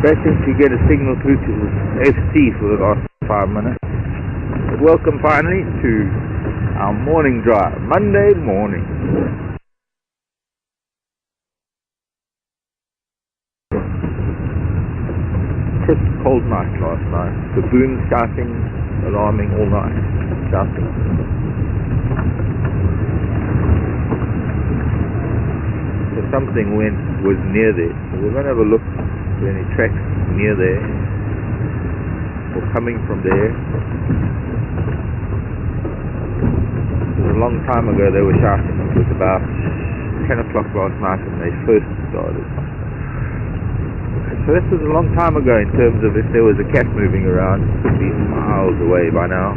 Expecting to get a signal through to FC for the last 5 minutes. But welcome finally to our morning drive, Monday morning. Crisp cold night last night. Baboons shouting, alarming all night, shouting. So something was near there. So we're going to have a look if there are any tracks near there or coming from there. A long time ago they were shouting. It was about 10 o'clock last night when they first started. So this was a long time ago in terms of if there was a cat moving around. It could be miles away by now.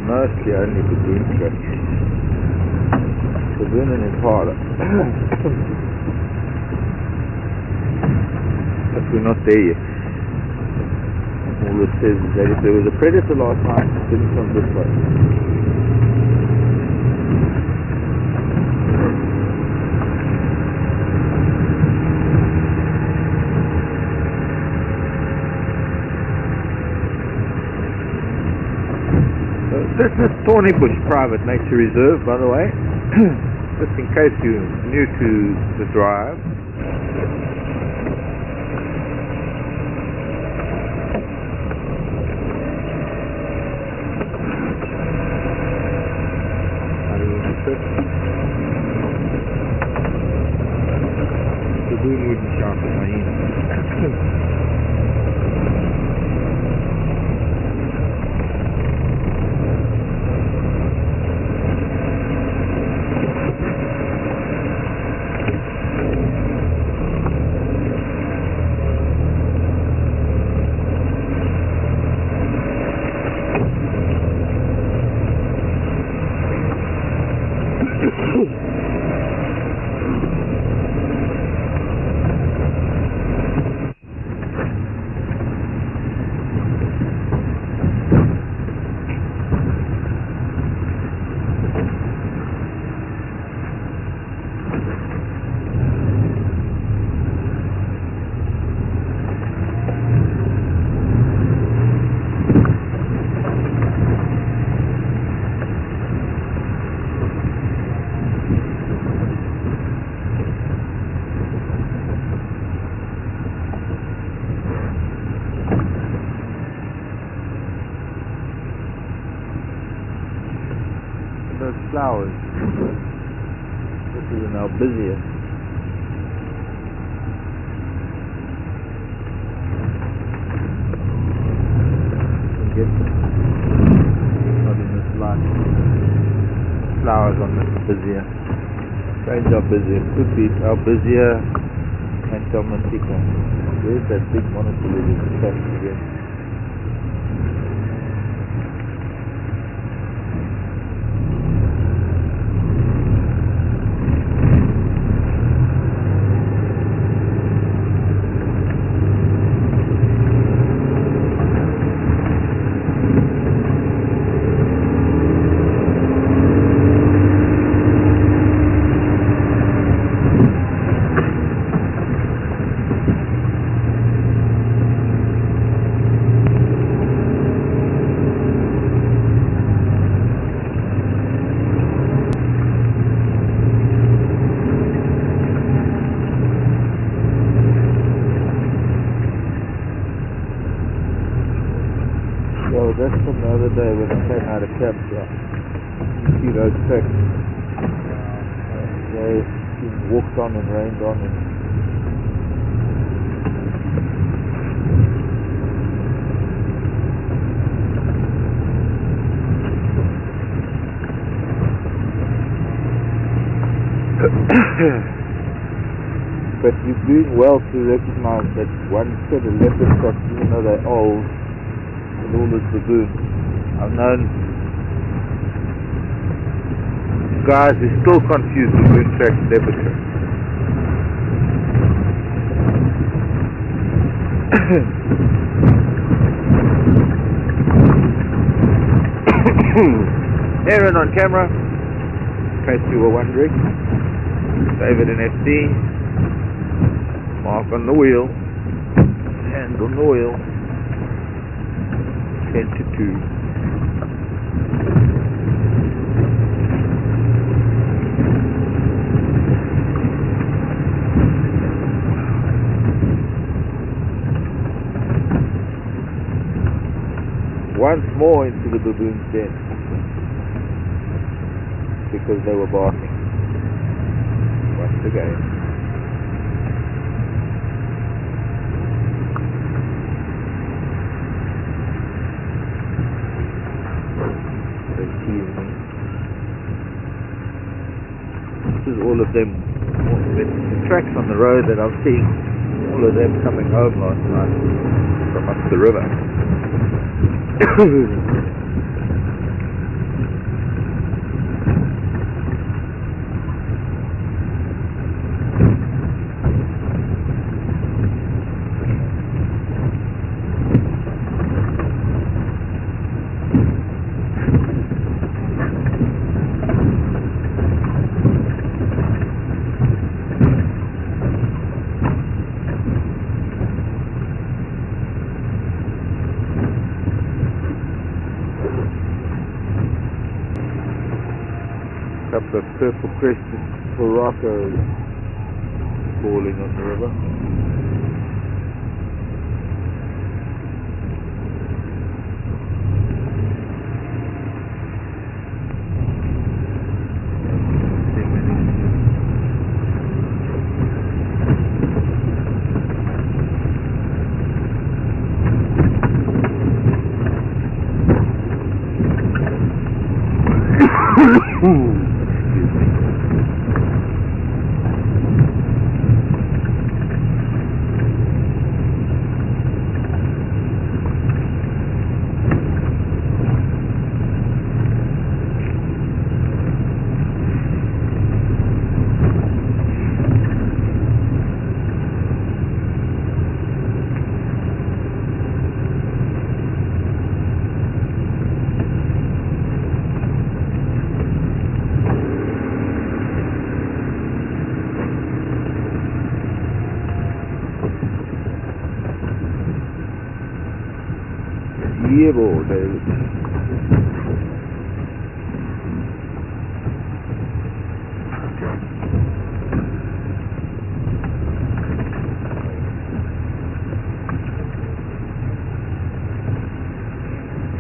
Mostly only baboon tracks. Baboon and impala. But we're not there yet. All it says is that if there was a predator last night, it didn't come this way. This is Thornybush Private Nature Reserve, by the way, just in case you're new to the drive. The boom wouldn't shout at my ear. flowers. This is an albizia. Not in this light. Flowers on this albizia. Strange albizia. Could be albizia antelmantica. There's that big monotillid attached again. So that's from the other day when I came out of capture. You see those tracks. They've been walked on and rained on. But you're doing well to recognize that one set of leopard tracks, even though they're old, with all this baboon. I've known guys who still confuse baboon tracks with leopard tracks. Aaron on camera, in case you were wondering. David in FD. Mark on the wheel. Hands on the wheel. 10 to 2. Once more into the baboon's den because they were barking. Once again. This is all of them, the tracks on the road that I'm seeing, all of them coming home last night from up the river. Couple of purple crested Morocco's falling on the river. Year-old David.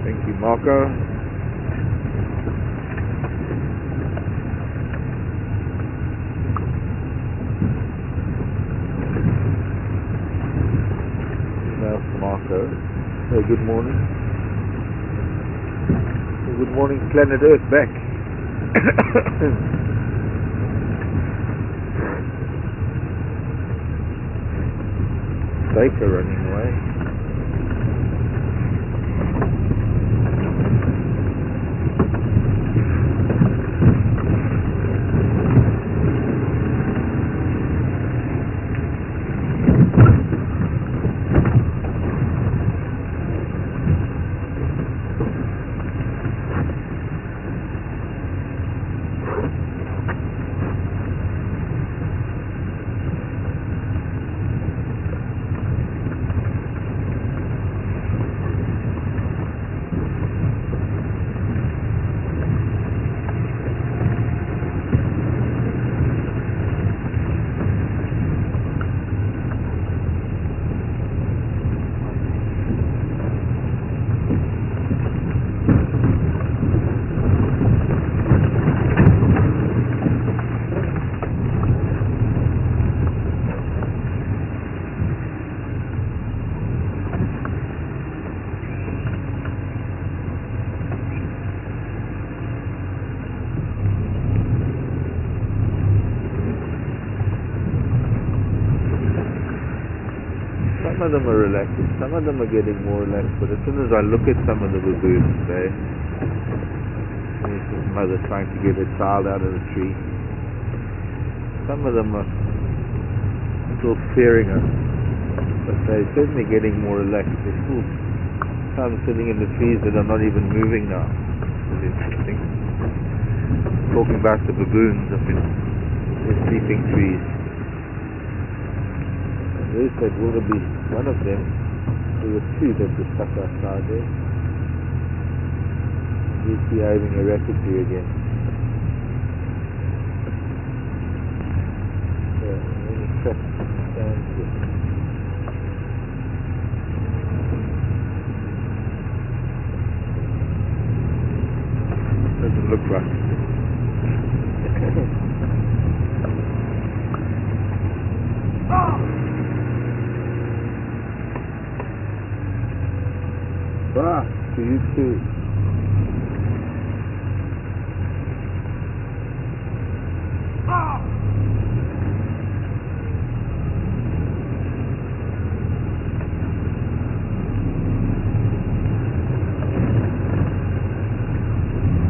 Thank you, Marco. Hey, good morning. Hey, good morning, planet Earth back. Baker running away. Some of them are relaxing, some of them are getting more relaxed, but as soon as I look at some of the baboons, there's this mother trying to get her child out of the tree. Some of them are still fearing us, but they're certainly getting more relaxed. There's still some sitting in the trees that are not even moving now. It's interesting. Talking about the baboons up in the sleeping trees. They said wildebeest, one of them, there were two that were stuck outside there. He's behaving erratically again. Yeah, any traps stands here. Doesn't look right. Ah, to you too.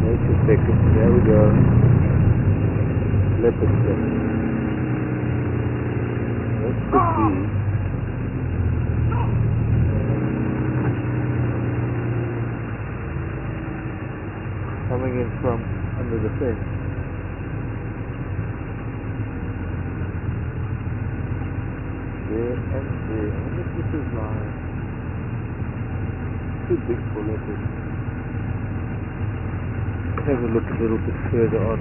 Wait a second, there we go. Leopard step. That could be. Coming in from under the fence. There and there. I wonder if this is live. Too big for leopard. Let's have a look a little bit further on.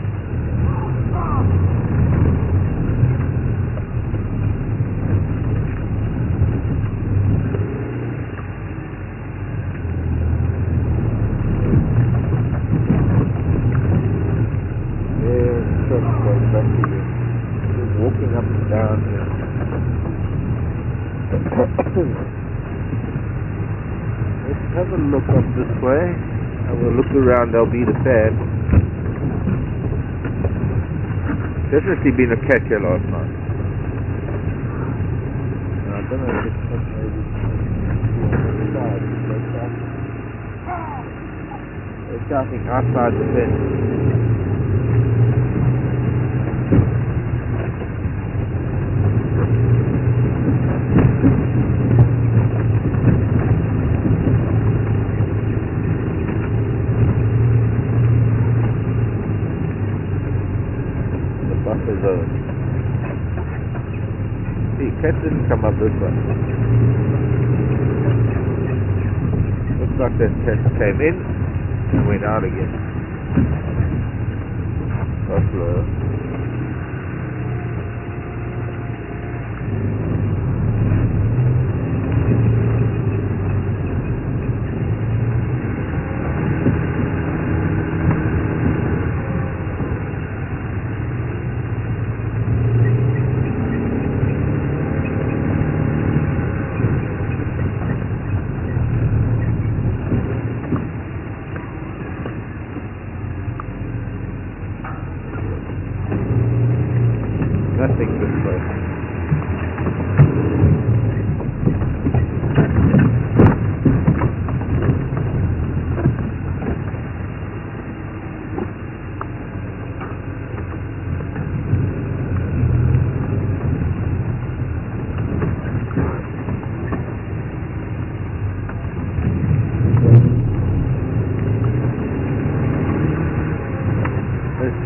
Walking up and down here. Let's have a look up this way. Have a look around. There'll be the pad. Definitely been a cat here last night. I don't know if it's maybe on the side. They're shouting outside the fence. Buffer zone. See, cat didn't come up this way. Looks like that cat came in and went out again. Buffalo.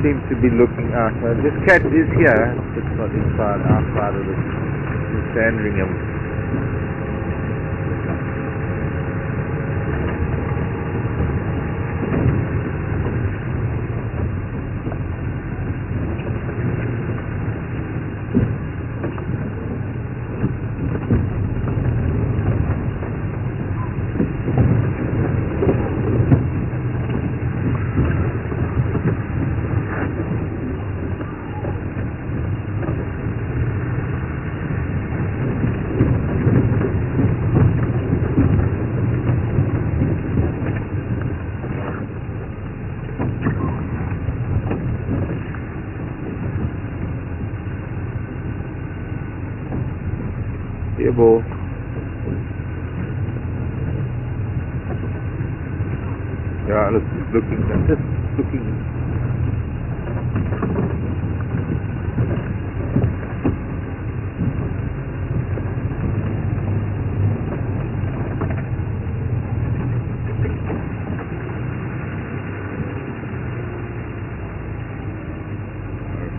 seems to be looking out. This cat is here, it's not inside, outside of the Sandringham. Yeah, boy. Yeah, look, just looking.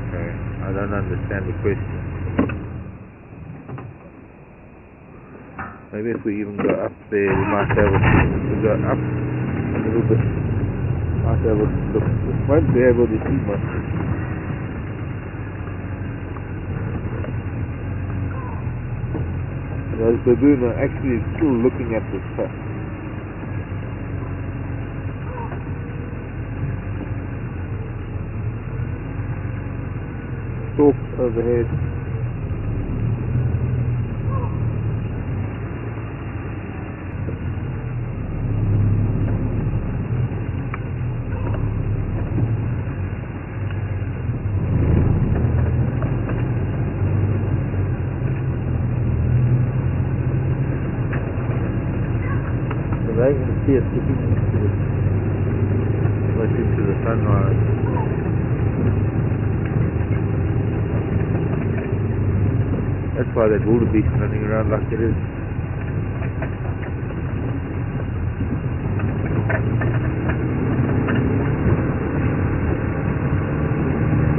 Okay, I don't understand the question. Maybe if we even go up there, we might have to go up a little bit. Might have a look. We won't be able to see much. Those baboon are actually still looking at this stuff. Stalk overhead. I can see it looking into the sunrise. That's why that wildebeest running around like it is.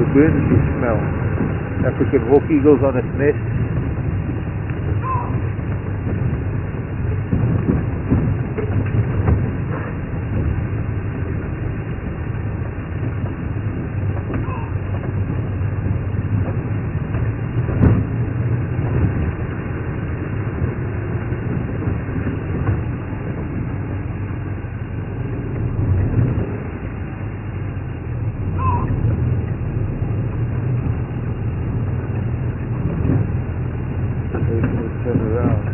The birds you smell. African hawk eagles on its nest. Turn around.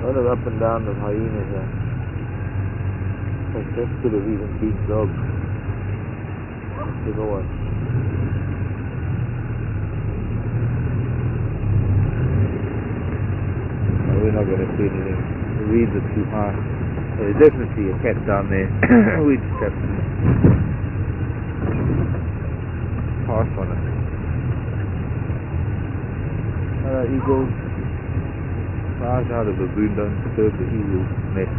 Lot of up and down of hyenas here. Like that could have even been dogs. Bigger one. No, we're not going to see anything. The reeds are too high. There's definitely a cat down there. We just have to pass on it. Eagles. Flies out of the baboon, don't disturb the eagle's nest.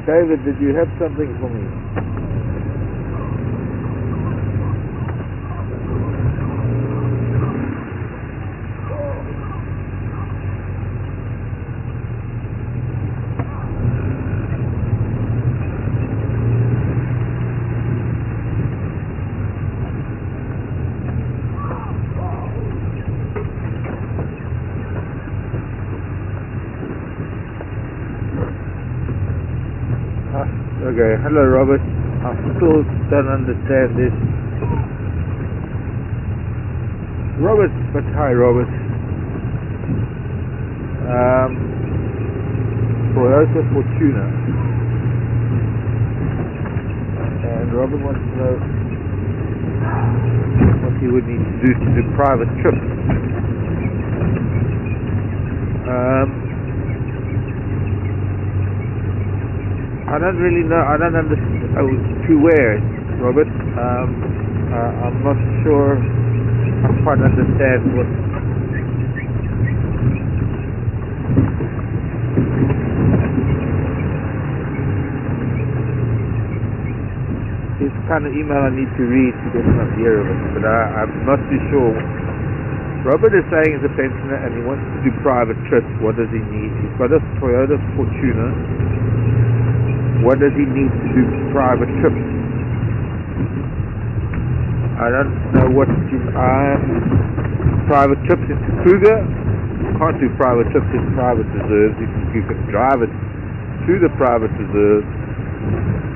David, did you have something for me? Okay, hello Robert. I still don't understand this. Robert, but hi Robert. Toyota Fortuna. And Robert wants to know what he would need to do to do private trips. I don't really know. I don't understand to where, Robert. I'm not sure. I quite understand what. This kind of email I need to read to get an idea of it, but I'm not too sure. Robert is saying he's a pensioner and he wants to do private trips. What does he need? He's got a Toyota Fortuna. What does he need to do private trips? I don't know what private trips into Kruger. You can't do private trips in private reserves. You can drive it to the private reserve.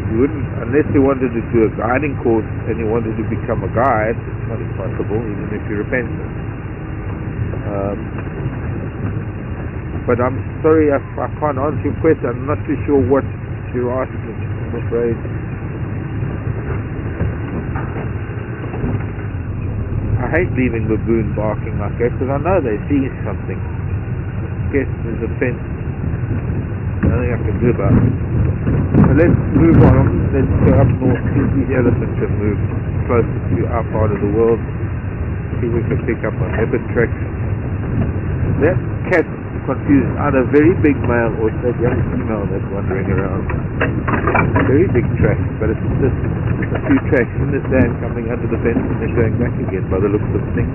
You wouldn't, unless you wanted to do a guiding course and you wanted to become a guide. It's not impossible, even if you're a pensioner. But I'm sorry, I can't answer your question. I'm not too sure what you're asking, I'm afraid. I hate leaving baboon barking like that because I know they see something. I guess there's a fence. Nothing I can do about it. So let's move on. Let's go up north. See if these elephants have moved closer to our part of the world. See if we can pick up on leopard tracks. That cat confused either very big male or that young female that's wandering around. Very big tracks, but it's just a few tracks in the sand coming under the fence and then going back again by the looks of things.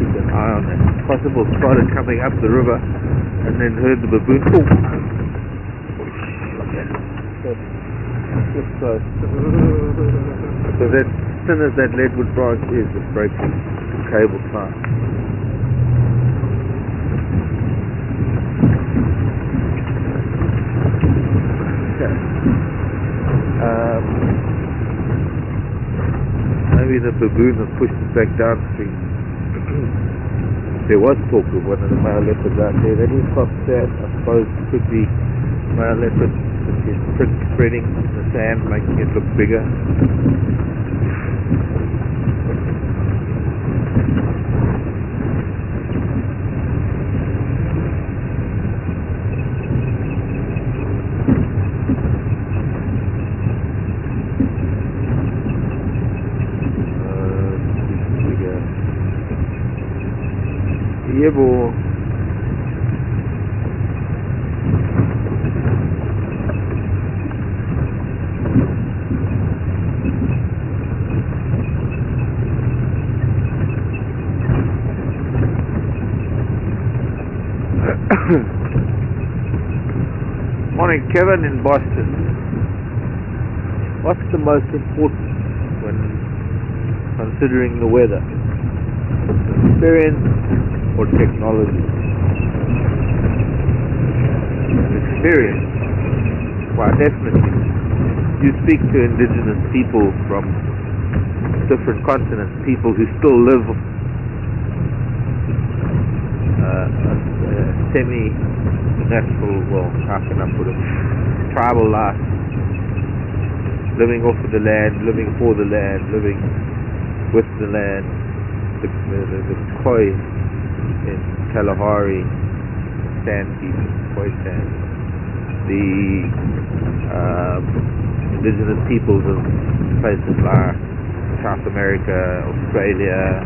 Keep an eye on that. It's possible started coming up the river and then heard the baboon. Oh! Just close. So that thin as that leadwood branch is, it's breaking cable tie. Maybe the baboon has pushed it back downstream. There was talk of one of the male leopards out there. That is soft sand. I suppose it could be male leopard with his print spreading in the sand, making it look bigger. Yebo. Morning, Kevin in Boston. What's the most important when considering the weather? Experience or technology? Experience. Why, definitely. You speak to indigenous people from different continents, people who still live semi-natural, well, how can I put it, tribal life, living off of the land, living for the land, living with the land. The Khoi in Kalahari, sand people, Khoi sand. The indigenous peoples of places like South America, Australia,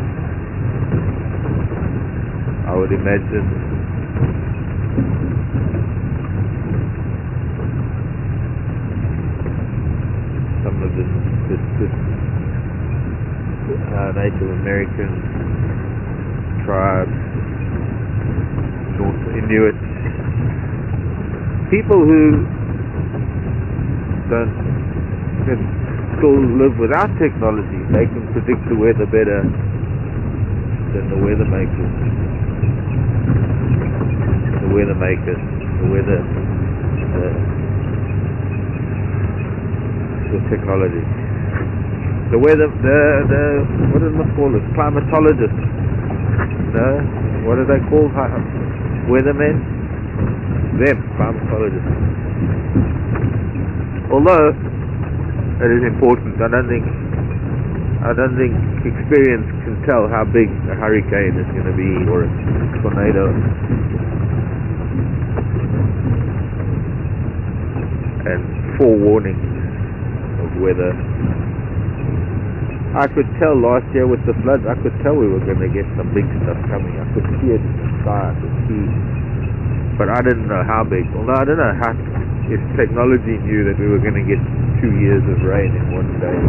I would imagine Native American tribes, North Inuit, people who can still live without technology. They can predict the weather better than the weather makers. The technology. The weather, what do they call it? Climatologists. No? What are they called? Weathermen? Them, climatologists. Although it is important, I don't think experience can tell how big a hurricane is going to be or a tornado. And forewarning of weather. I could tell last year with the floods, I could tell we were going to get some big stuff coming. I could see it in the sky, I could see, but I didn't know how big. Although I don't know if technology knew that we were going to get 2 years of rain in one day.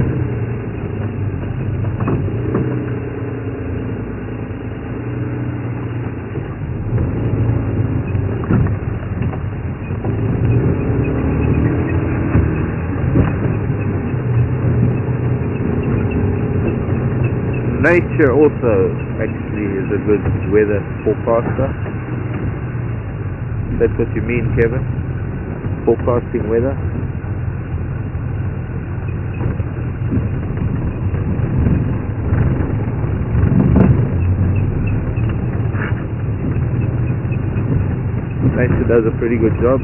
Nature also actually is a good weather forecaster. That's what you mean, Kevin? Forecasting weather? Nature does a pretty good job.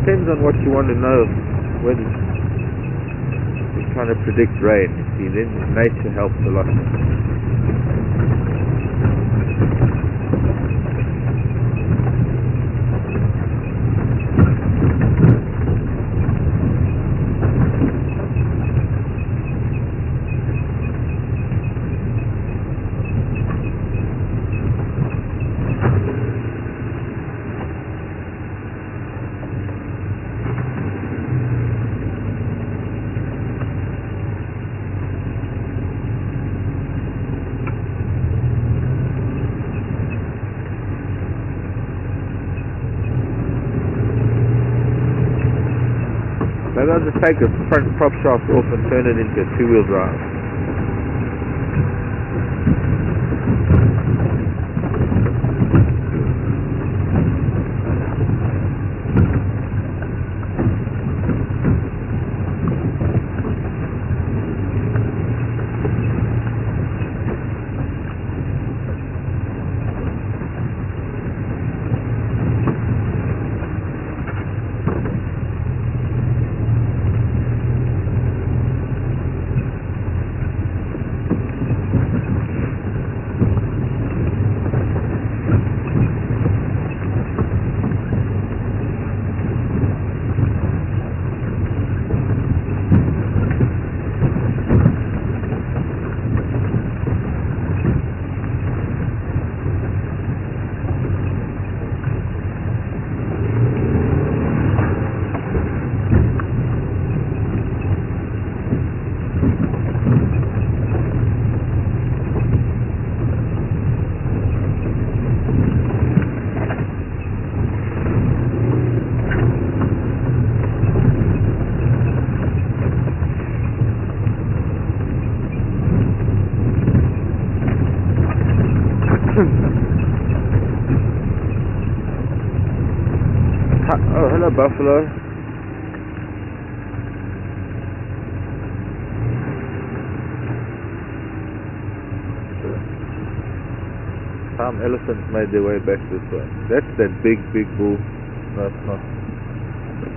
Depends on what you want to know. Whether you're trying to predict rain, you see, then nature helps a lot. Maybe I'll just take the front prop shaft off and turn it into a two-wheel drive. Oh, hello, buffalo. Some elephants made their way back this way. That's that big bull. No, it's not.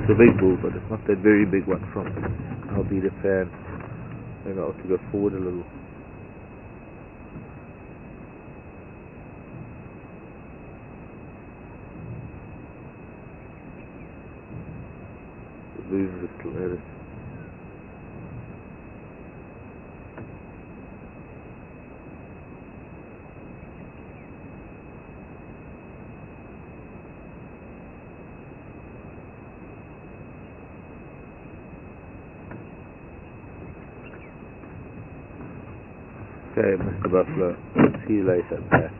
It's a big bull, but it's not that very big one from I'll be the fan. Maybe I ought to go forward a little. Lose the lettuce. Okay, Mr. Buffalo. See you later. Bye.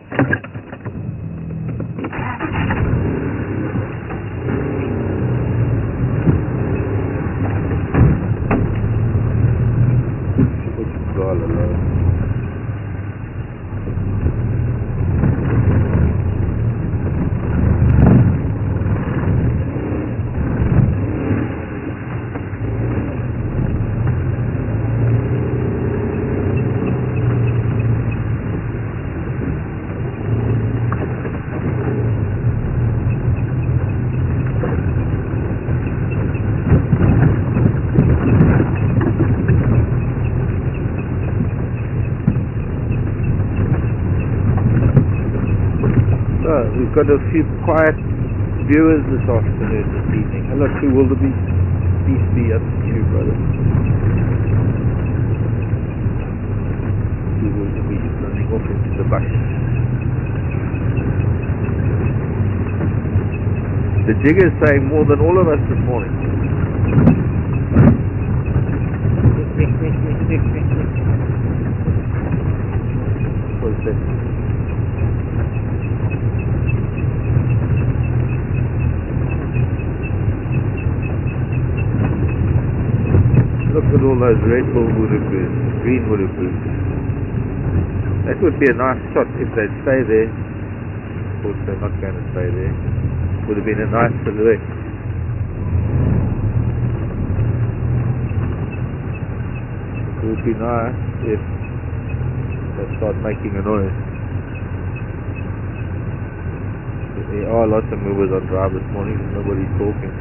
We've got a few quiet viewers this afternoon, this evening. Hello to Wildebeest. Peace be unto you, brother. To Wildebeest running off into the bush. The jig is saying more than all of us this morning. What is that? Look at all those red bull woodoo-boos, green woodoo-boos. That would be a nice shot if they'd stay there. Of course they're not going to stay there. Would have been a nice silhouette. It would be nice if they start making a noise. There are lots of movers on drive this morning, nobody's talking.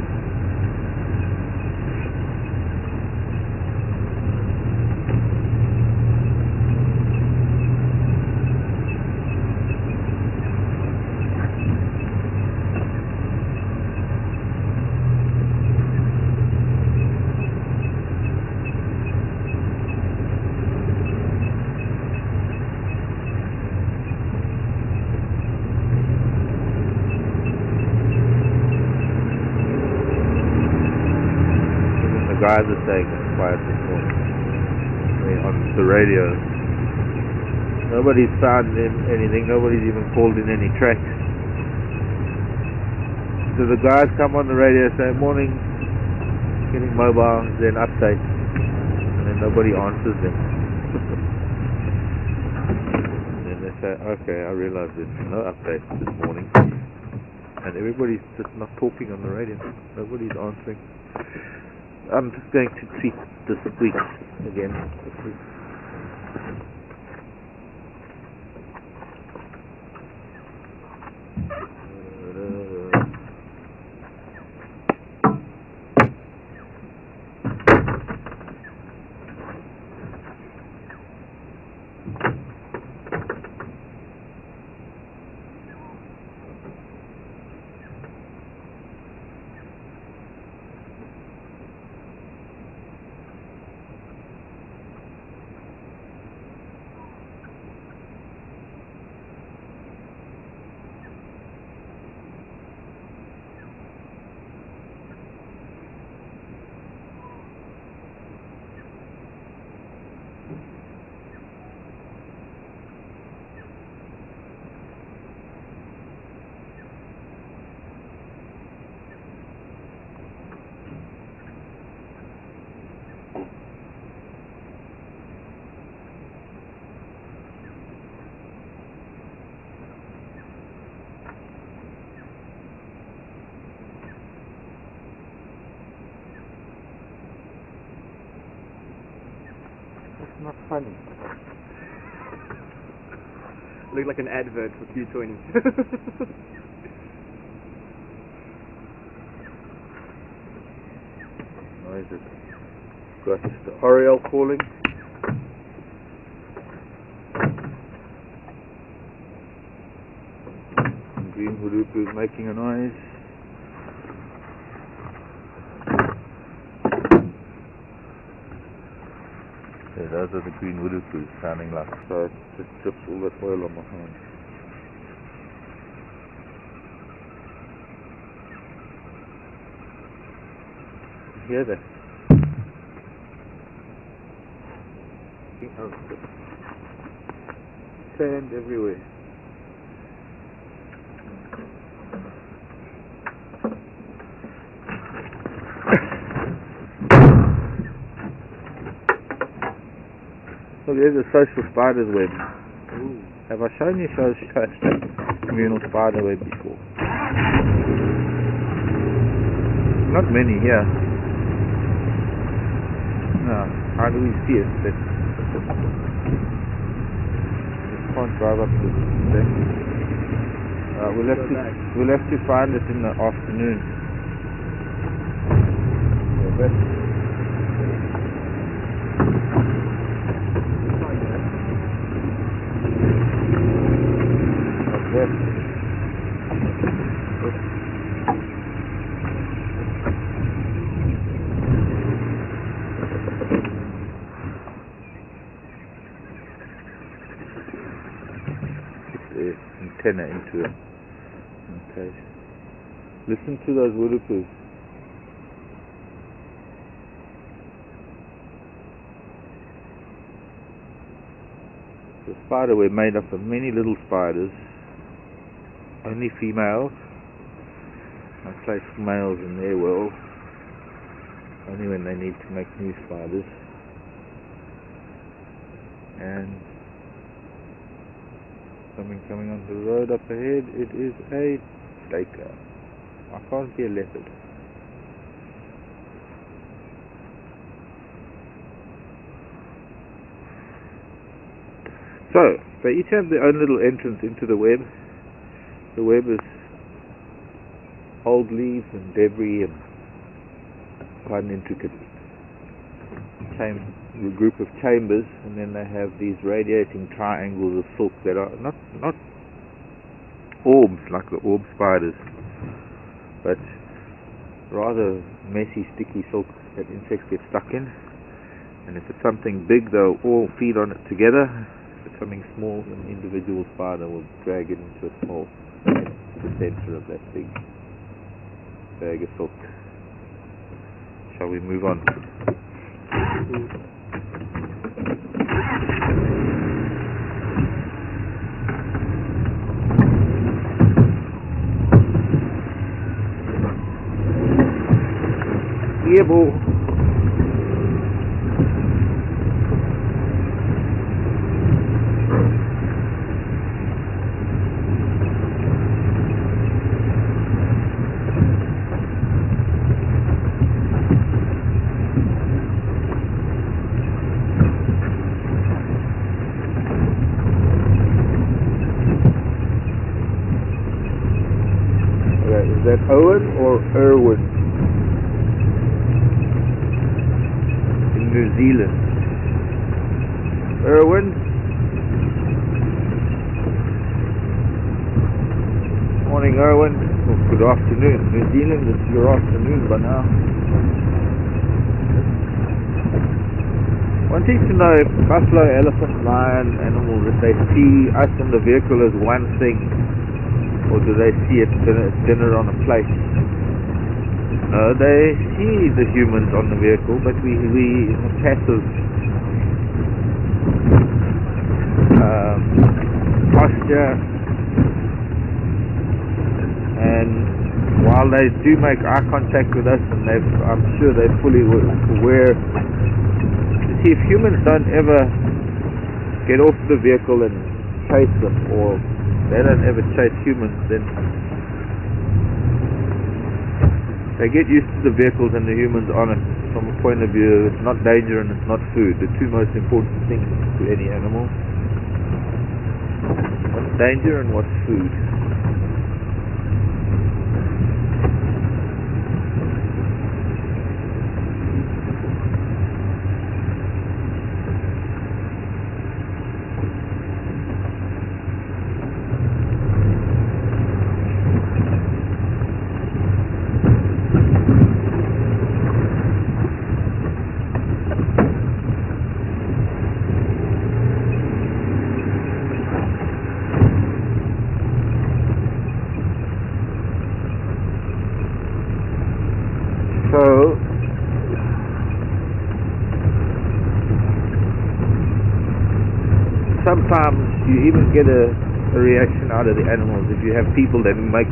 Guys are saying it's quiet this morning. On the radio. Nobody's found anything, nobody's even called in any tracks. So the guys come on the radio saying, morning, getting mobile, then update. And then nobody answers them. And then they say, okay, I realize there's no update this morning. And everybody's just not talking on the radio. Nobody's answering. I'm just going to tweak the squeak again. Not funny. Look like an advert for Q20. Noises. Got the Oriole calling. And green woodoo-boo is making a noise. Those are the green woodoo-boos sounding like so. It just drips all that oil on my hand. Hear that? Oh, sand everywhere. So there's a social spider's web. Ooh. Have I shown you communal spider web before? Not many here. No, how do we see it? We can't drive up to this thing. We'll have to find it in the afternoon. Antenna into it. Okay. Listen to those woodpeckers. The spider web made up of many little spiders, only females. I place males in their world only when they need to make new spiders. And something coming onto the road up ahead, it is a staker. I can't see a leopard. So, they each have their own little entrance into the web. The web is old leaves and debris and quite an intricate group of chambers, and then they have these radiating triangles of silk that are not orbs like the orb spiders, but rather messy, sticky silk that insects get stuck in. And if it's something big, they'll all feed on it together. If it's something small, an individual spider will drag it into a small, the center of that big bag of silk. Shall we move on? Yeah, boy. Okay, is that Owen or Irwin? New Zealand. Irwin? Morning, Irwin. Well, good afternoon. New Zealand, it's your afternoon by now. Wanting to know if buffalo, elephant, lion, animals, if they see us in the vehicle as one thing, or do they see it dinner on a plate? No, they see the humans on the vehicle, but we in a passive posture, and while they do make eye contact with us, and I'm sure they're fully aware. You see, if humans don't ever get off the vehicle and chase them, or they don't ever chase humans, then they get used to the vehicles and the humans on it. From a point of view, it's not danger and it's not food. The two most important things to any animal. What's danger and what's food? So, sometimes you even get a reaction out of the animals if you have people that make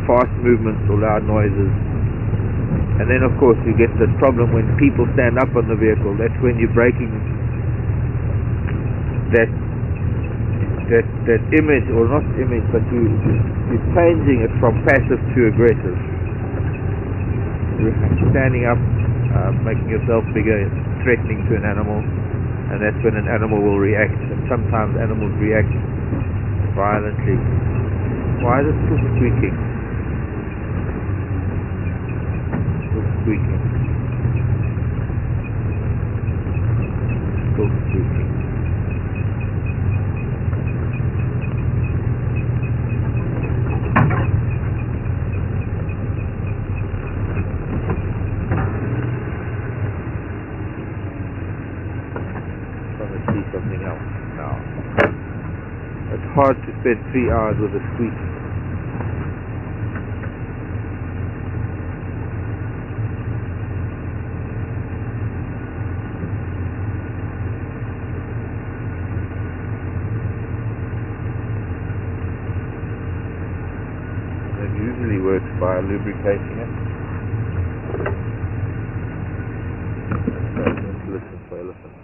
fast movements or loud noises. And then of course you get the problem when people stand up on the vehicle. That's when you're breaking that image, or not image, but you're changing it from passive to aggressive. You're standing up, making yourself bigger, threatening to an animal, and that's when an animal will react. And sometimes animals react violently. Why is it still squeaking? Still squeaking. Still squeaking. See something else now. It's hard to spend 3 hours with a squeak. It usually works by lubricating it. Let's listen for elephants.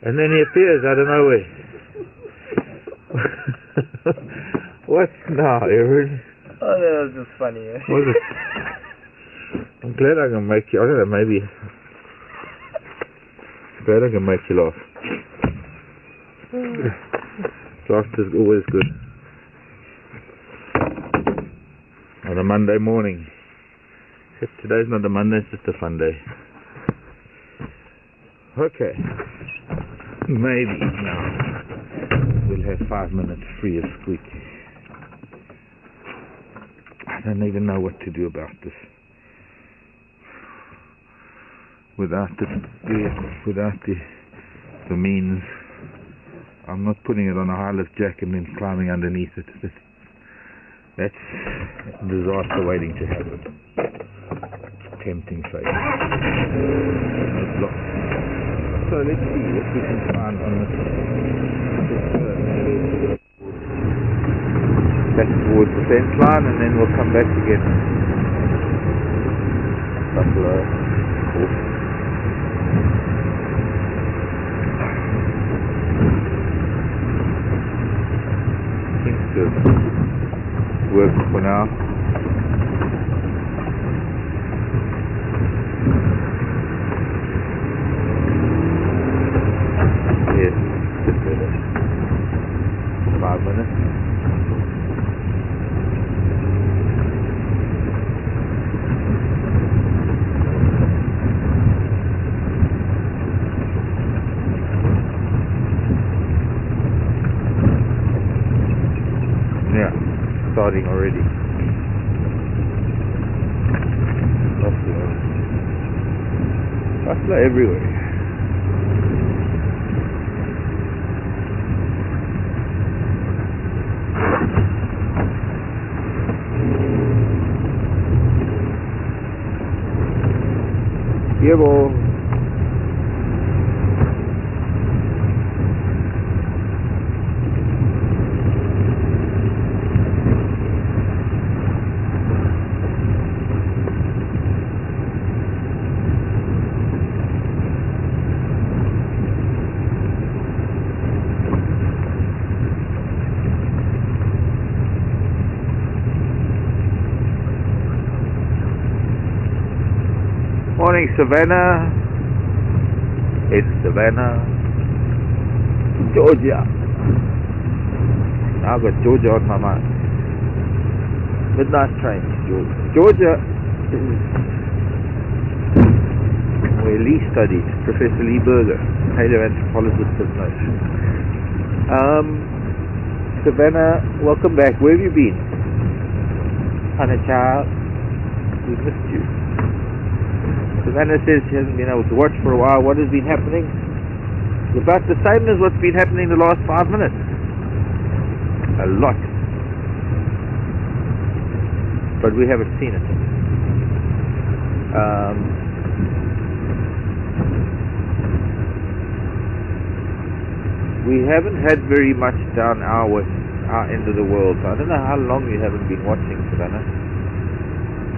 And then he appears out of nowhere. What now, Aaron? Oh, that was just funny. What is it? I'm glad I can make you. I don't know, maybe. Glad I can make you laugh. Laughter is always good. On a Monday morning. Except today's not a Monday, it's just a fun day. Okay. Maybe now we'll have 5 minutes free of squeak. I don't even know what to do about this. Without the means, I'm not putting it on a high-lift jack and then climbing underneath it. That's disaster waiting to happen. Tempting fate. So let's see what we can find on this. Back towards the fence line, and then we'll come back again. Buffalo. Seems to work for now. Yes, just 5 minutes. Yeah, starting already. Buffalo everywhere. Yebo. Morning, Savannah. It's Savannah, Georgia. Now I've got Georgia on my mind. Midnight train, Georgia is where Lee studied, Professor Lee Berger, paleoanthropologist of note. Savannah, welcome back. Where have you been? Honey child, we missed you. Savannah says she hasn't been able to watch for a while. What has been happening? It's about the same as what's been happening the last 5 minutes. A lot. But we haven't seen it. We haven't had very much down our end of the world. So I don't know how long you haven't been watching, Savannah.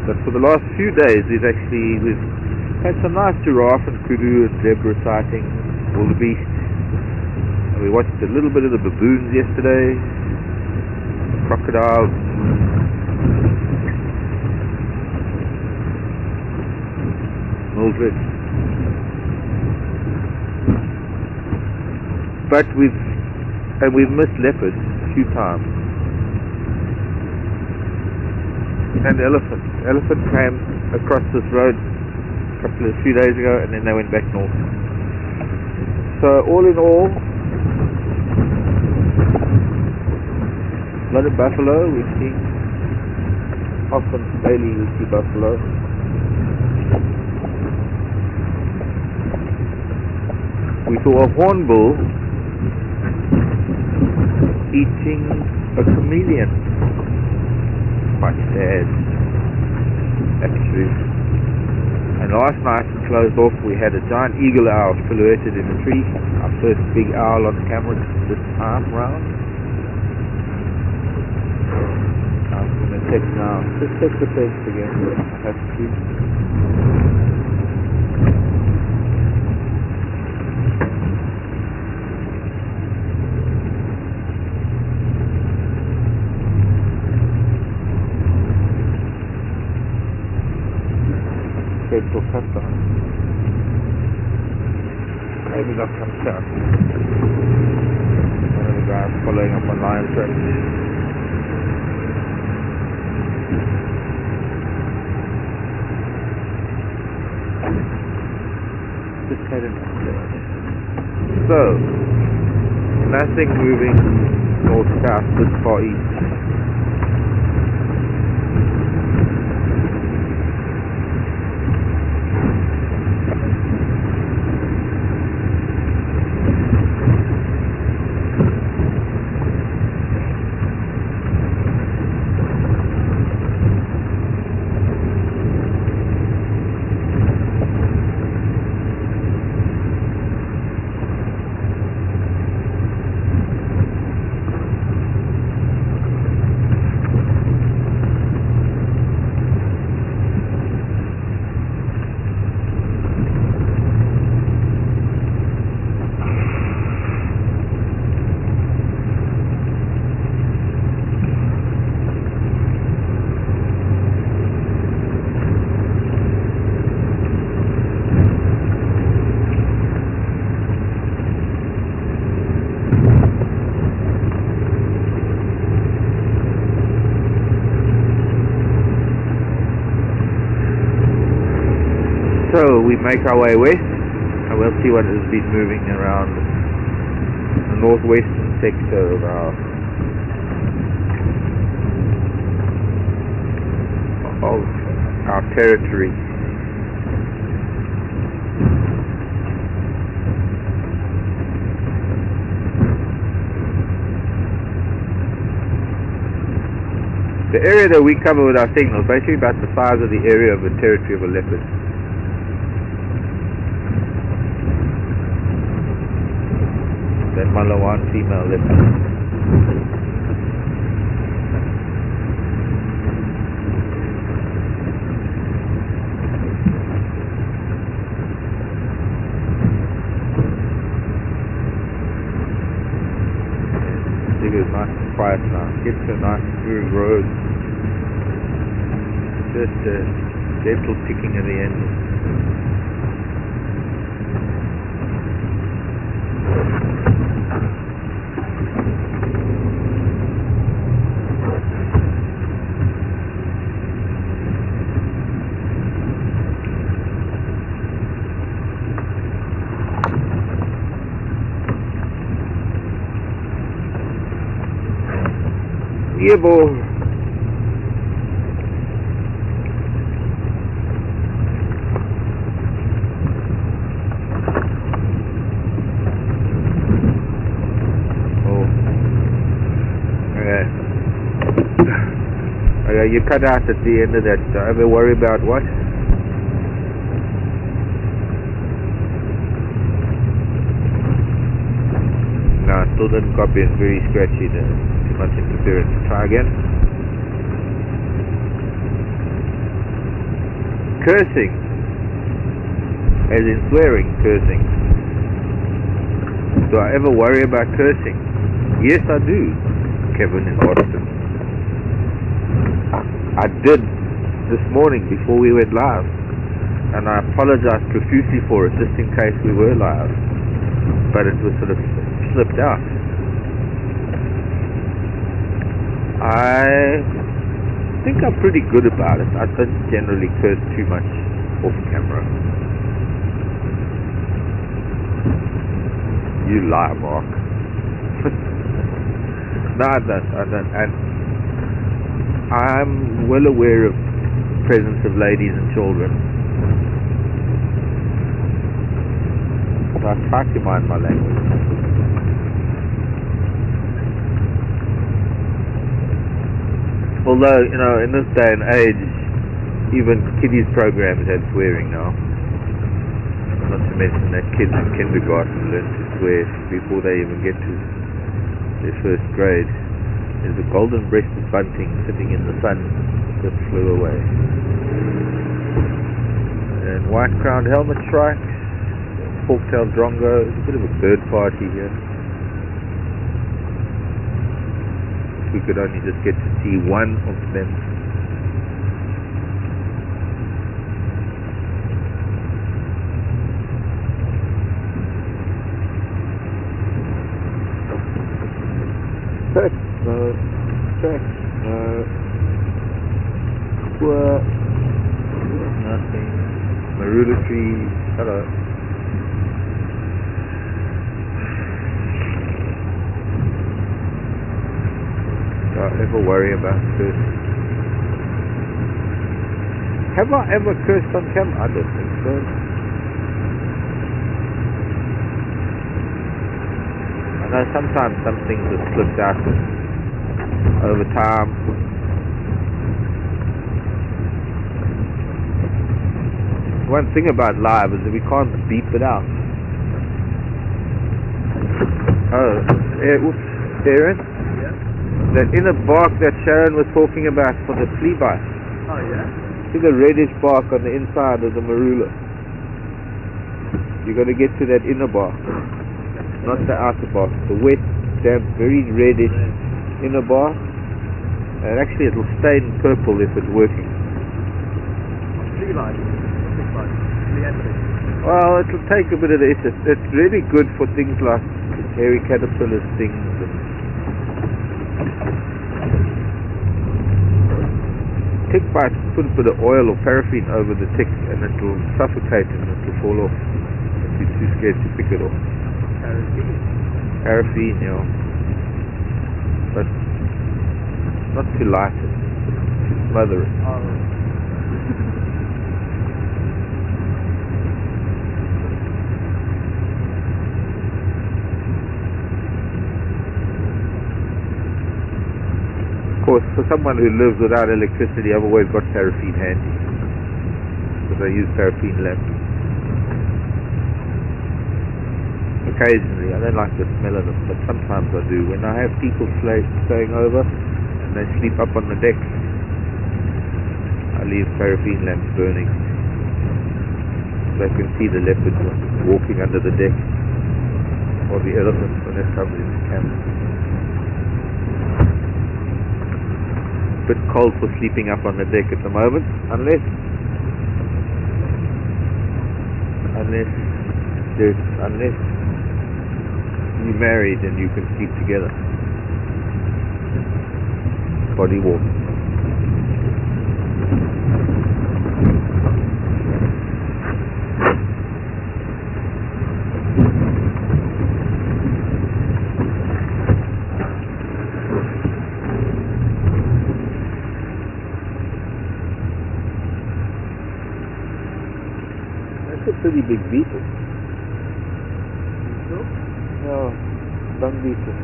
But for the last few days, we've had some nice giraffe and kudu and zebra sightings, all the beasts. And we watched a little bit of the baboons yesterday, crocodiles, Mildred. But we've missed leopards a few times. And elephants. Elephant came across this road a few days ago, and then they went back north. So all in all, a lot of buffalo. We've seen often daily we see buffalo. We saw a hornbill eating a chameleon. Quite sad, actually. And last night we closed off, we had a giant eagle owl silhouetted in a tree. Our first big owl on camera this time round. I'm going to check now. Just check the fence again. I have to. Central Custom. Maybe not come south. One of the guys following up on lion tracks. Just heading upstairs. So, nothing moving north-south this far east. So we make our way west, and we'll see what has been moving around the northwestern sector of our territory. The area that we cover with our signal is basically about the size of the area of the territory of a leopard. That Malawan female leopard. It's nice and quiet now. Get to a nice smooth road. Just a gentle ticking of the engine. Yeah, boy. Okay, you cut out at the end of that. Don't ever worry about what? No, I still didn't copy it. Very scratchy. Too much interference. Try again. Cursing. As in swearing, cursing. Do I ever worry about cursing? Yes, I do. Kevin in Boston. I did this morning before we went live, and I apologized profusely for it just in case we were live, but it was sort of slipped out. I think I'm pretty good about it. I don't generally curse too much off camera. You lie, Mark. No, I don't. And I'm well aware of the presence of ladies and children. So I try to mind my language. Although, you know, in this day and age, even kiddies programs have swearing now. Not to mention that kids in kindergarten learn to swear before they even get to their first grade. There's a golden-breasted bunting sitting in the sun that flew away. And white-crowned helmet shrike, fork-tailed drongo. There's a bit of a bird party here. We could only just get to see one of them. No, check, no, squirt, nothing, marula trees, hello. Don't ever worry about cursing. Have I ever cursed on camera? I don't think so. I know sometimes some things have slipped out over time. One thing about live is that we can't beep it out. Oh, Aaron? Yeah? That inner bark that Sharon was talking about for the flea bite. Oh, yeah? See the reddish bark on the inside of the marula. You got to get to that inner bark, not the outer bark. The wet, damp, very reddish inner bark. And actually it'll stain purple if it's working. Flea light. Flea entry. Well, it'll take a bit of the effort. It's really good for things like hairy caterpillar stings. Tick bites, put a bit of oil or paraffin over the tick and it'll suffocate and it'll fall off if you're too scared to pick it off. Paraffin, yeah. But not to light it, to smother it. Of course, for someone who lives without electricity, I've always got paraffin handy, because I use paraffin lamps. Occasionally, I don't like the smell of them, but sometimes I do. When I have people staying over and they sleep up on the deck, I leave paraffin lamps burning so I can see the leopards walking under the deck, or the elephants when they're coming into camp. Bit cold for sleeping up on the deck at the moment, unless you're married and you can sleep together. Body warm. That's a pretty big beetle. No, dung beetle.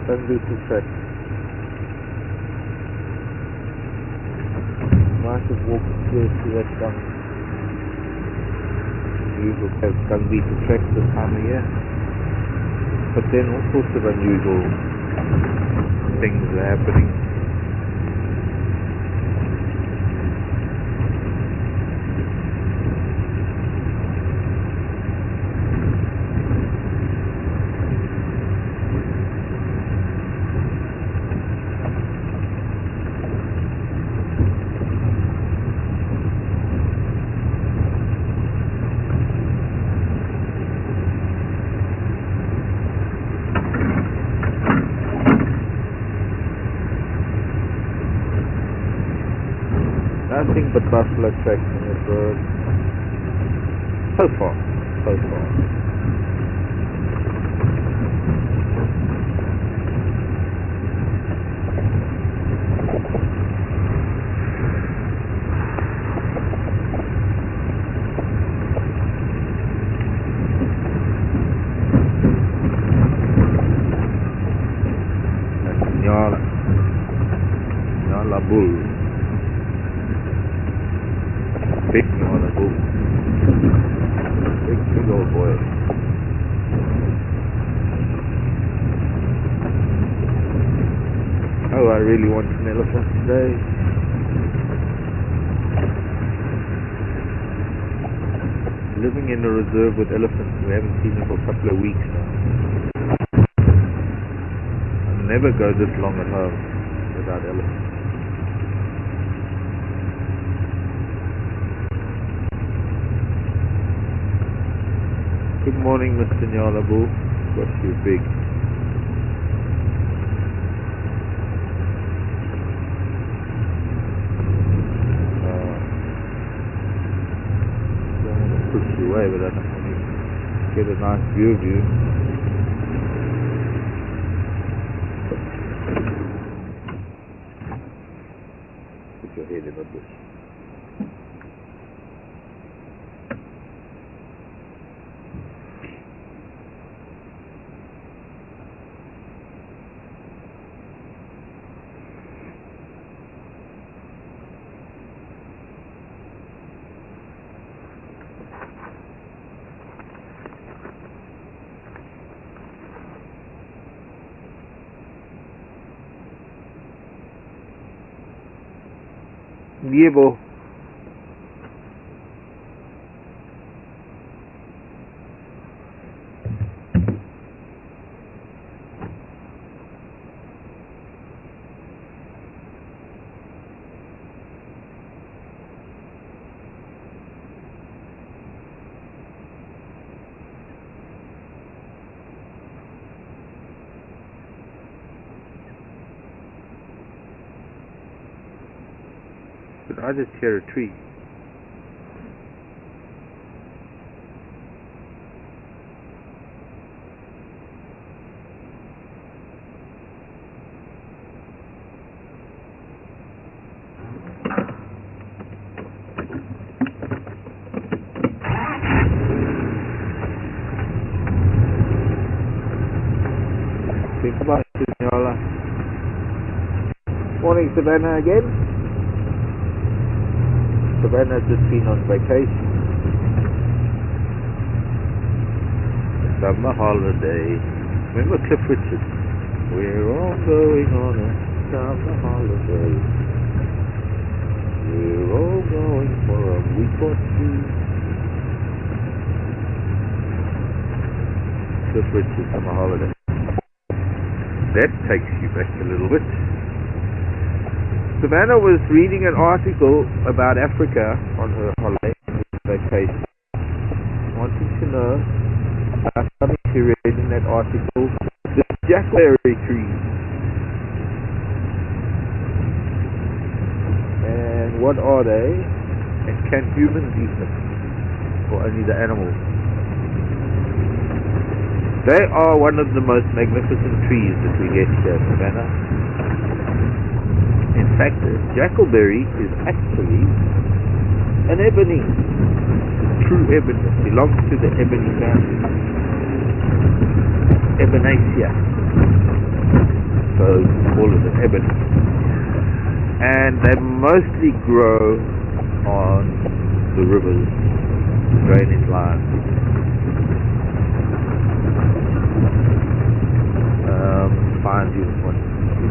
Dung beetle track. Might have walked close to that dung. We usually have dung beetle tracks this time of year. But then all sorts of unusual things are happening. Nothing but buffalo tracks on this road. So far. That's Nyala bull. Big Nyala bull. Big old boy. Oh, I really want an elephant today. Living in a reserve with elephants, we haven't seen them for a couple of weeks now. I'll never go this long at home without elephants. Good morning, Mr. Nyala bull. Got you big. Don't want to push you away, but I don't want to get a nice view of you. Put your head in the bush. Yebo. But I just hear a tree. Think about it, Nyala. Morning, Savannah again. Savannah's just been on vacation. summer holiday. Remember Cliff Richard? We're all going on a summer holiday. We're all going for a week or two. Cliff Richard, summer holiday. That takes you back a little bit. Savannah was reading an article about Africa on her holiday vacation. Wanting to know about something she read in that article, the jackberry trees. And what are they? And can humans eat them? Or only the animals? They are one of the most magnificent trees that we get here in Savannah. In fact, the jackberry is actually an ebony. True ebony. It belongs to the ebony family. Ebonacea. So we call it an ebony. And they mostly grow on the rivers, drainage lines. Find you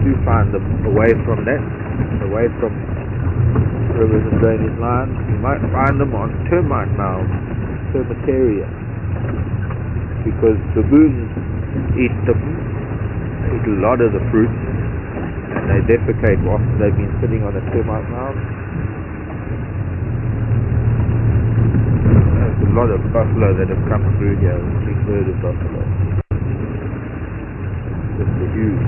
do find them away from that, away from rivers and drainage lines. You might find them on termite mounds, termitaria, because baboons eat them, they eat a lot of the fruit, and they defecate after they've been sitting on a termite mound. There's a lot of buffalo that have come through here, a big herd of buffalo. Just a huge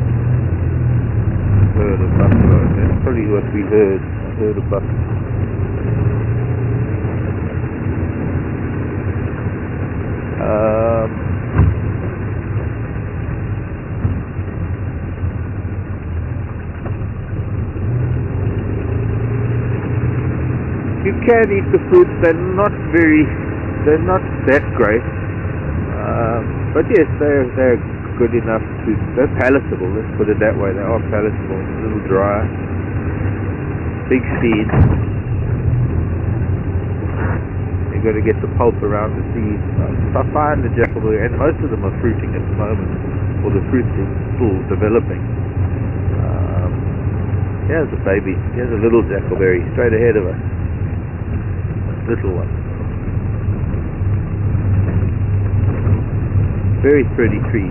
herd of buffalo. That's probably what we heard, a herd of buffalo. You can eat the fruit, they're not that great. But yes, they're good enough to, they're palatable, let's put it that way. They are palatable, a little dry, big seed. You've got to get the pulp around the seed. I find the jackberry, and most of them are fruiting at the moment, or the fruits are still developing. Here's a baby, here's a little jackberry straight ahead of us. Little one. Very pretty trees.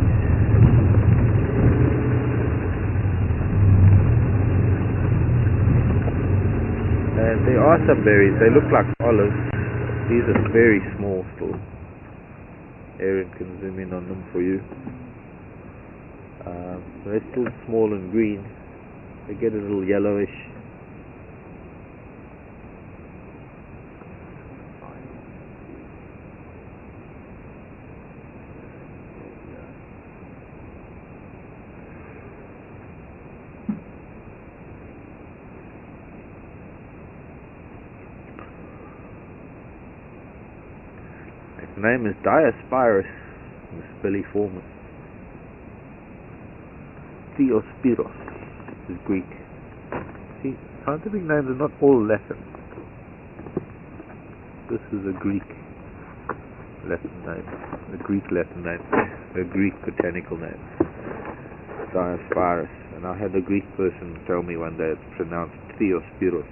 And there are some berries, they look like olives. These are very small still. Aaron can zoom in on them for you. They're still small and green. They get a little yellowish. Its name is Diospirus, the spilliformis. Theospiros is Greek. See, scientific names are not all Latin. This is a Greek Latin name, a Greek Latin name, a Greek botanical name. Diospirus. And I had a Greek person tell me one day it's pronounced Theospiros.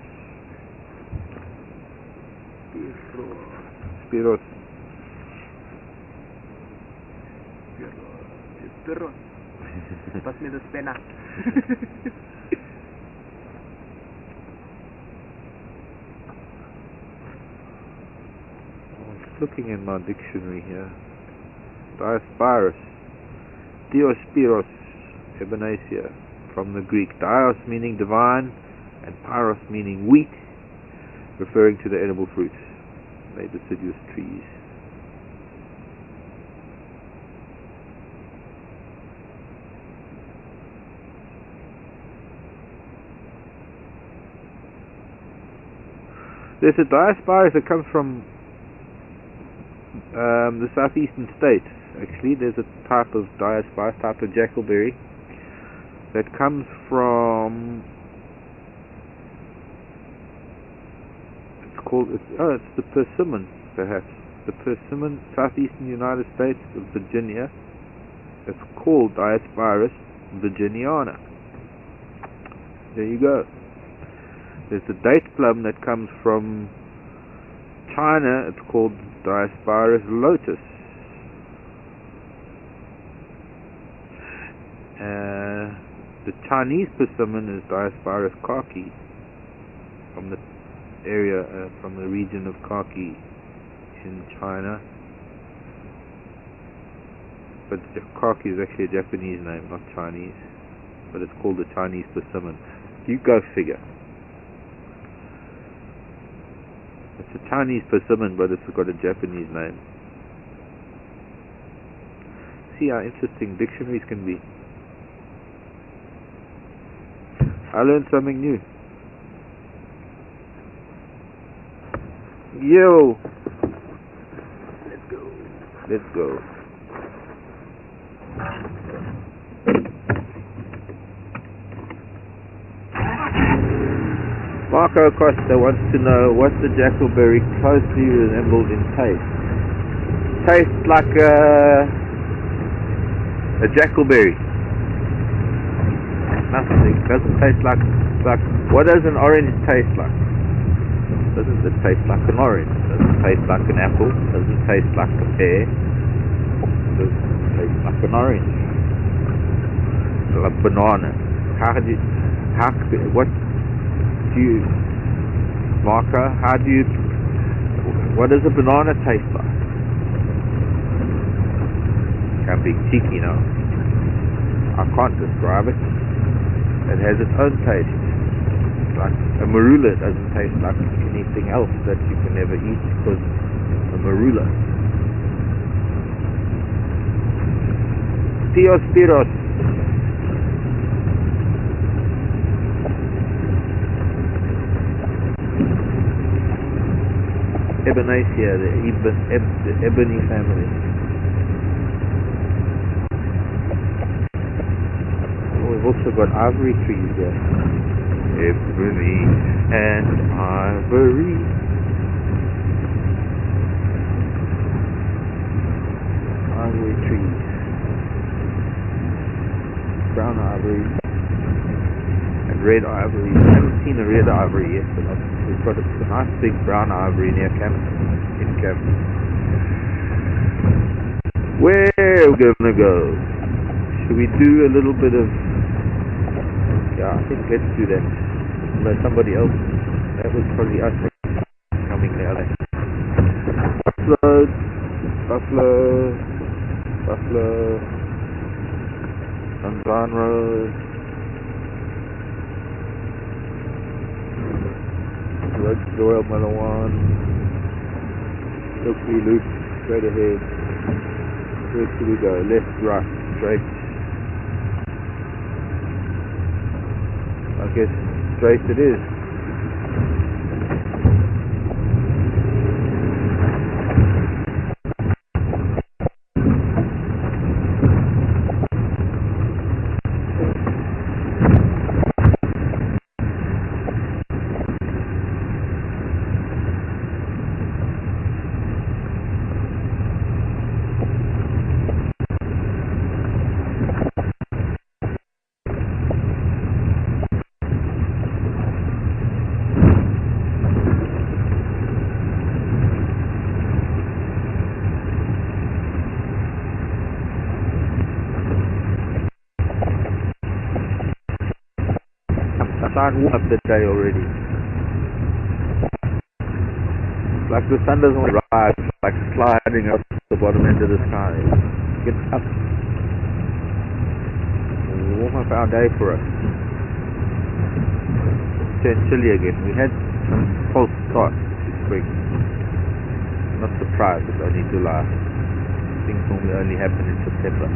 Spiros. Pass me the spinner. I'm looking in my dictionary here. Diospirus. Theospiros Ebonacea, from the Greek. Dios meaning divine, and pyros meaning wheat, referring to the edible fruits. They deciduous trees. There's a Diospirus that comes from the southeastern states. Actually, there's a type of Diospirus, type of jackberry, that comes from, it's the persimmon, perhaps. the persimmon, southeastern United States of Virginia. It's called Diospyros virginiana. There you go. There's a date plum that comes from China. It's called Diospyros lotus. The Chinese persimmon is Diospyros khaki, from the area, from the region of Khaki in China. But khaki is actually a Japanese name, not Chinese. But it's called the Chinese persimmon. You go figure. It's a Chinese persimmon, but it's got a Japanese name. See how interesting dictionaries can be. I learned something new. Yo! Let's go. Let's go. Marco Costa wants to know what the jackalberry closely resembled in taste. Tastes like a jackalberry. Nothing. Doesn't taste like what does an orange taste like? Doesn't it taste like an orange? Doesn't taste like an apple? Doesn't taste like a pear? Doesn't taste like an orange? Like banana. What does a banana taste like? Can't be cheeky now. I can't describe it. It has its own taste. Like a marula doesn't taste like anything else that you can ever eat, because a marula. Theospiros. Ebenacia, the ebony family. Oh, we've also got ivory trees here. Ebony and ivory. Ivory trees. Brown ivory and red ivory. I haven't seen a red ivory yet, but we've got a nice big brown ivory near camp. In camp. Where are we gonna go? Should we do a little bit of... Yeah, I think let's do that. Let somebody else... That was probably us coming the other. Buffalo... Sunshine Road... Road to the Royal Malawan... Silky Loop, straight ahead. Where should we go? Left, right, straight. I guess straight it is. Sun warmed up the day already. Like the sun doesn't rise, it's like sliding up the bottom end of the sky. Get up. Warm up our day for us. Turn chilly again. We had some false start to spring. Not surprised, it's only July. Things normally only happen in September.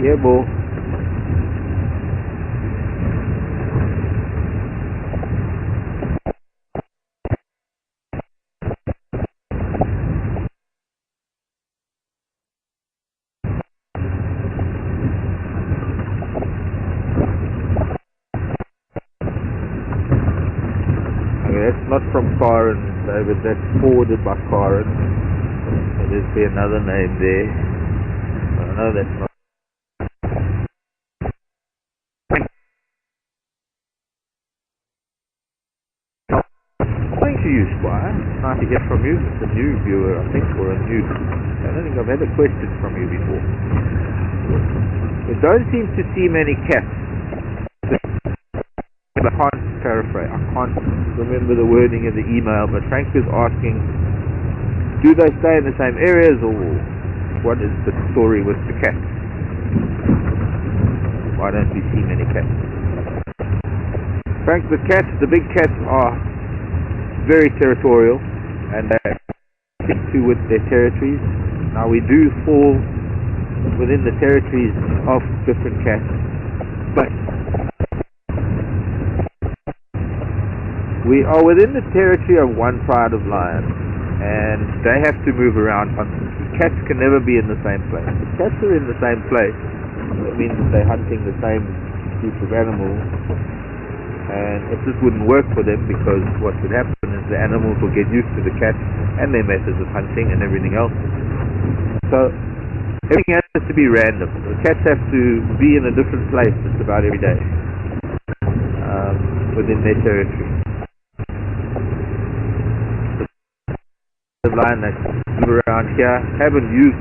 Yeah, boy. Okay, that's not from Karen, David. That's forwarded by Karen. So there's be another name there. I know that's not. Thank you, Squire. It's nice to hear from you. It's a new viewer, I think, or a new. I don't think I've had a question from you before. We don't seem to see many cats. I can't paraphrase. I can't remember the wording of the email, but Frank is asking, do they stay in the same areas, or what is the story with the cats? Why don't we see many cats? Frank, the big cats are very territorial, and they stick to with their territories. Now we do fall within the territories of different cats, but we are within the territory of one pride of lions, and they have to move around constantly. Cats can never be in the same place. If cats are in the same place, it means that they're hunting the same group of animals, and it just wouldn't work for them, because what would happen is the animals will get used to the cats and their methods of hunting and everything else. So everything has to be random. The cats have to be in a different place just about every day within their territory. The lion that live around here haven't used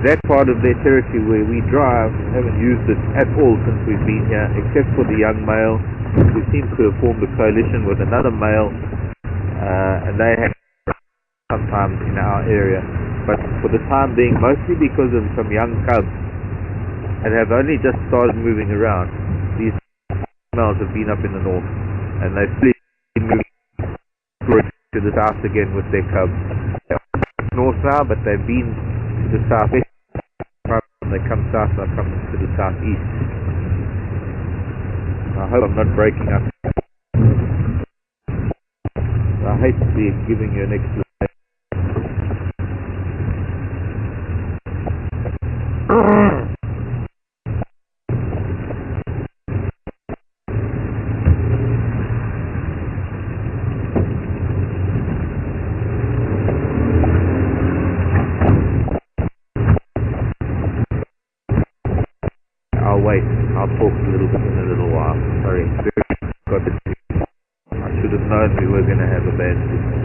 that part of their territory where we drive, haven't used it at all since we've been here, except for the young male, who seems to have formed a coalition with another male, and they have sometimes in our area, but for the time being, mostly because of some young cubs and have only just started moving around. These males have been up in the north, and they've been moving to the south again with their cubs. They're north now, but they've been to the southeast. When they come south, they'll come to the southeast. I hope I'm not breaking up. I hate to be giving you an explanation. I'll wait. I'll talk a little bit in a little while. Sorry. I should have known we were going to have a bad signal.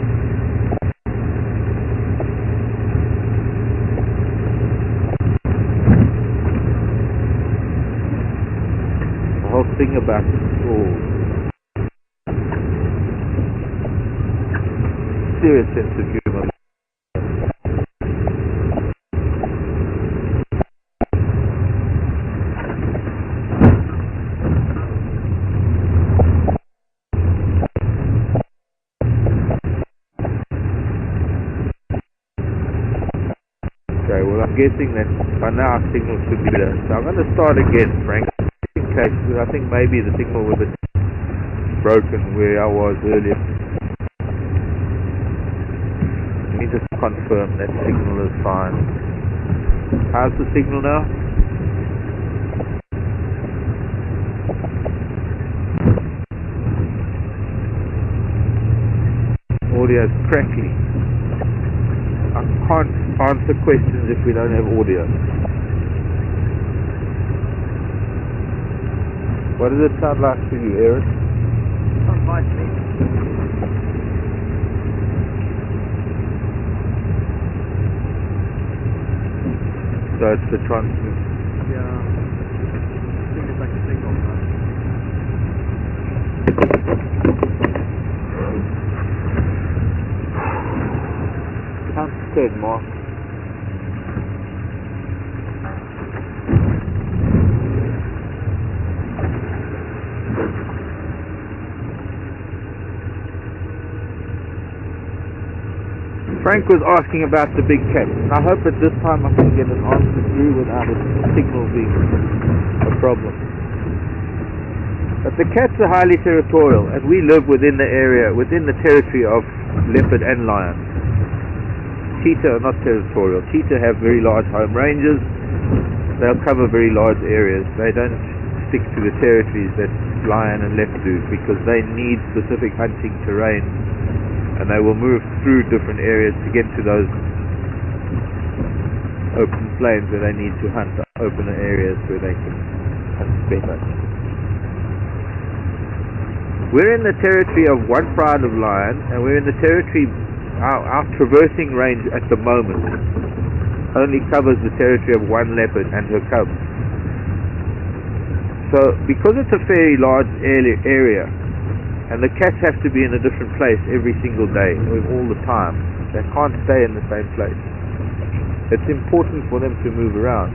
The whole thing about the stores. Serious sense of humor. Okay, well, I'm guessing that by now our signal should be better. So I'm going to start again, Frank, in case, because I think maybe the signal was a bit broken where I was earlier. Let me just confirm that signal is fine. How's the signal now? Audio is crackly. I can't answer questions if we don't have audio. What does it sound like to you, Aaron? Sounds fine to me. So it's the transmit. Yeah. I think it's like a signal, man. Count to 10, Mark. Frank was asking about the big cats, and I hope at this time I can get an answer through without a signal being a problem. But the cats are highly territorial, and we live within the area, within the territory of leopard and lion. Cheetah are not territorial. Cheetah have very large home ranges. They'll cover very large areas. They don't stick to the territories that lion and leopard do, because they need specific hunting terrain, and they will move through different areas to get to those open plains where they need to hunt, open areas where they can hunt better. We're in the territory of one pride of lion, and we're in the territory, our traversing range at the moment only covers the territory of one leopard and her cubs. So because it's a fairly large area, and the cats have to be in a different place every single day, all the time, they can't stay in the same place. It's important for them to move around.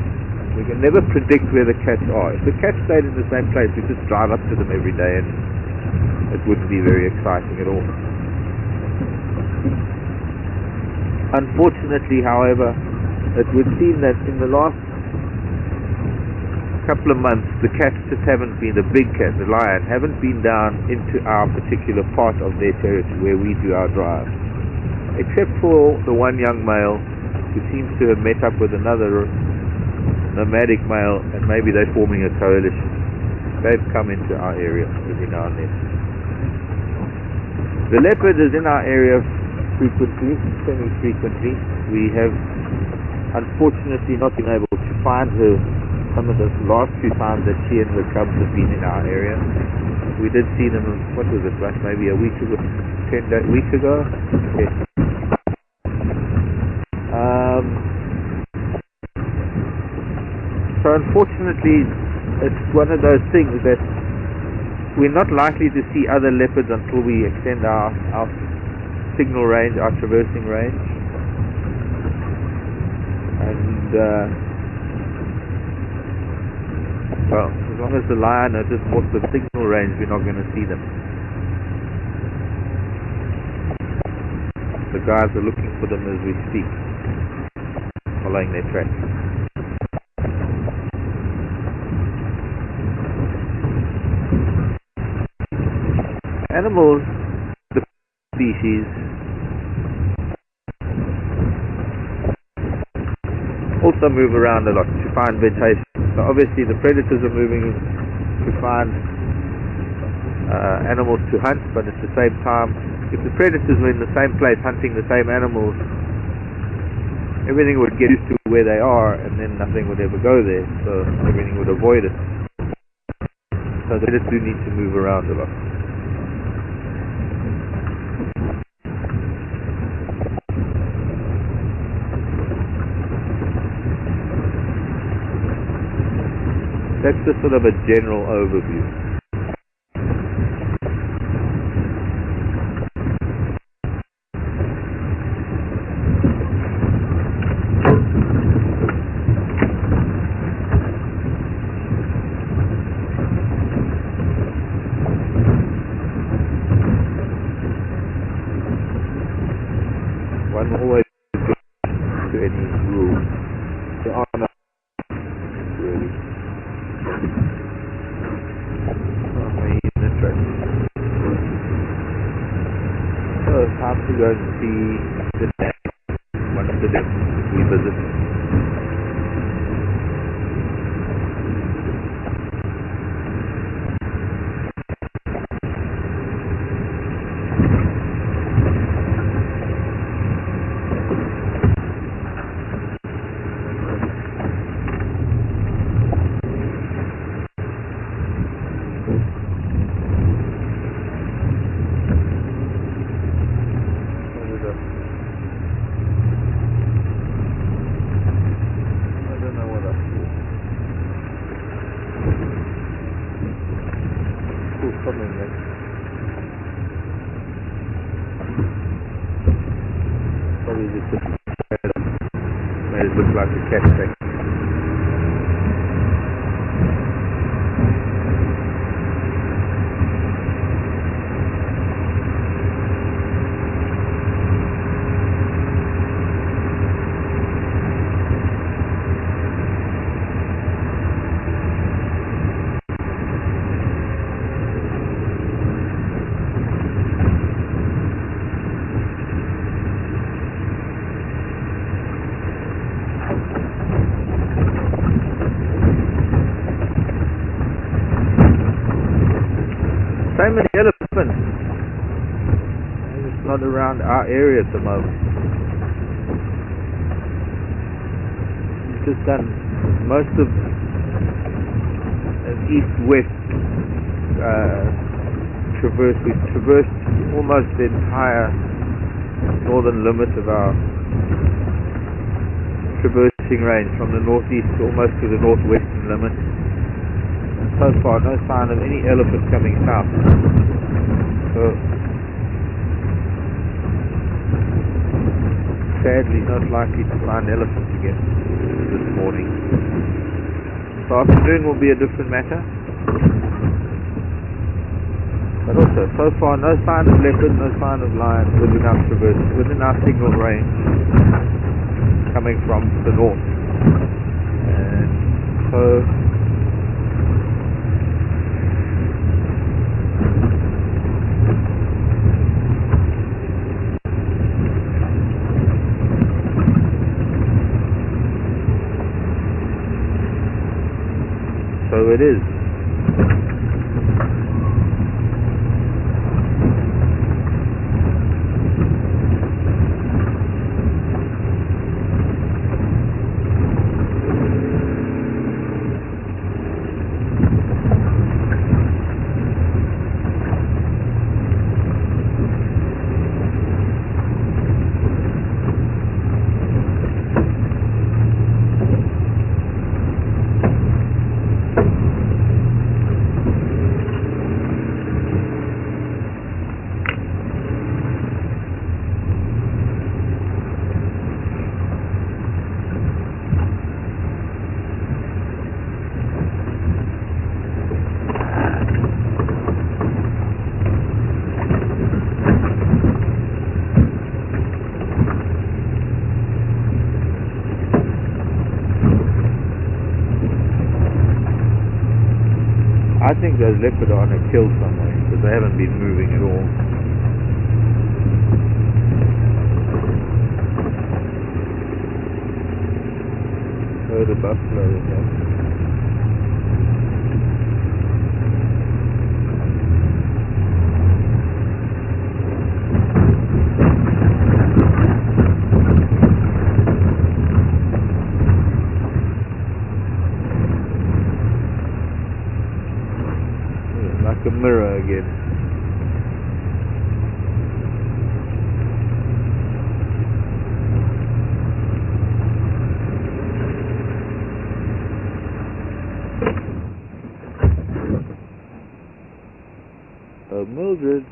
We can never predict where the cats are. If the cats stayed in the same place, we just drive up to them every day, and it wouldn't be very exciting at all. Unfortunately, however, it would seem that in the last couple of months, the cats just haven't been, the big cats, the lion, haven't been down into our particular part of their territory where we do our drive. Except for the one young male who seems to have met up with another nomadic male, and maybe they're forming a coalition. They've come into our area every now and then. The leopard is in our area frequently, semi-frequently. We have unfortunately not been able to find her some of the last few times that she and her cubs have been in our area. We did see them, what was it, like maybe a week ago, 10 weeks ago? Yes. So unfortunately, it's one of those things that we're not likely to see other leopards until we extend our signal range, our traversing range. And well, as long as the lion are just off the signal range, we're not going to see them. The guys are looking for them as we speak, following their tracks. Animals, the species, also move around a lot to find vegetation. So obviously the predators are moving to find animals to hunt, but at the same time, if the predators were in the same place hunting the same animals, everything would get used to where they are, and then nothing would ever go there, so everything would avoid it. So the predators do need to move around a lot. That's just sort of a general overview. One always to any rule. There are no really. So it's time to go and see the dam, one of the dams we visit. Probably just made it look like a cat track. so many elephants. They're just not around our area at the moment. We've just done most of an east-west traverse. We've traversed almost the entire northern limit of our traversing range, from the northeast almost to the northwestern limit. And so far, no sign of any elephant coming south. So, sadly, not likely to find elephants again this morning. This afternoon will be a different matter. But also, so far, no sign of leopard, no sign of lion within our traverse, within our signal range, coming from the north. And so, it is. I think those leopard are on a kill somewhere, because they haven't been moving at all. Heard a buffalo again. Like a mirror again. Oh, Mildred.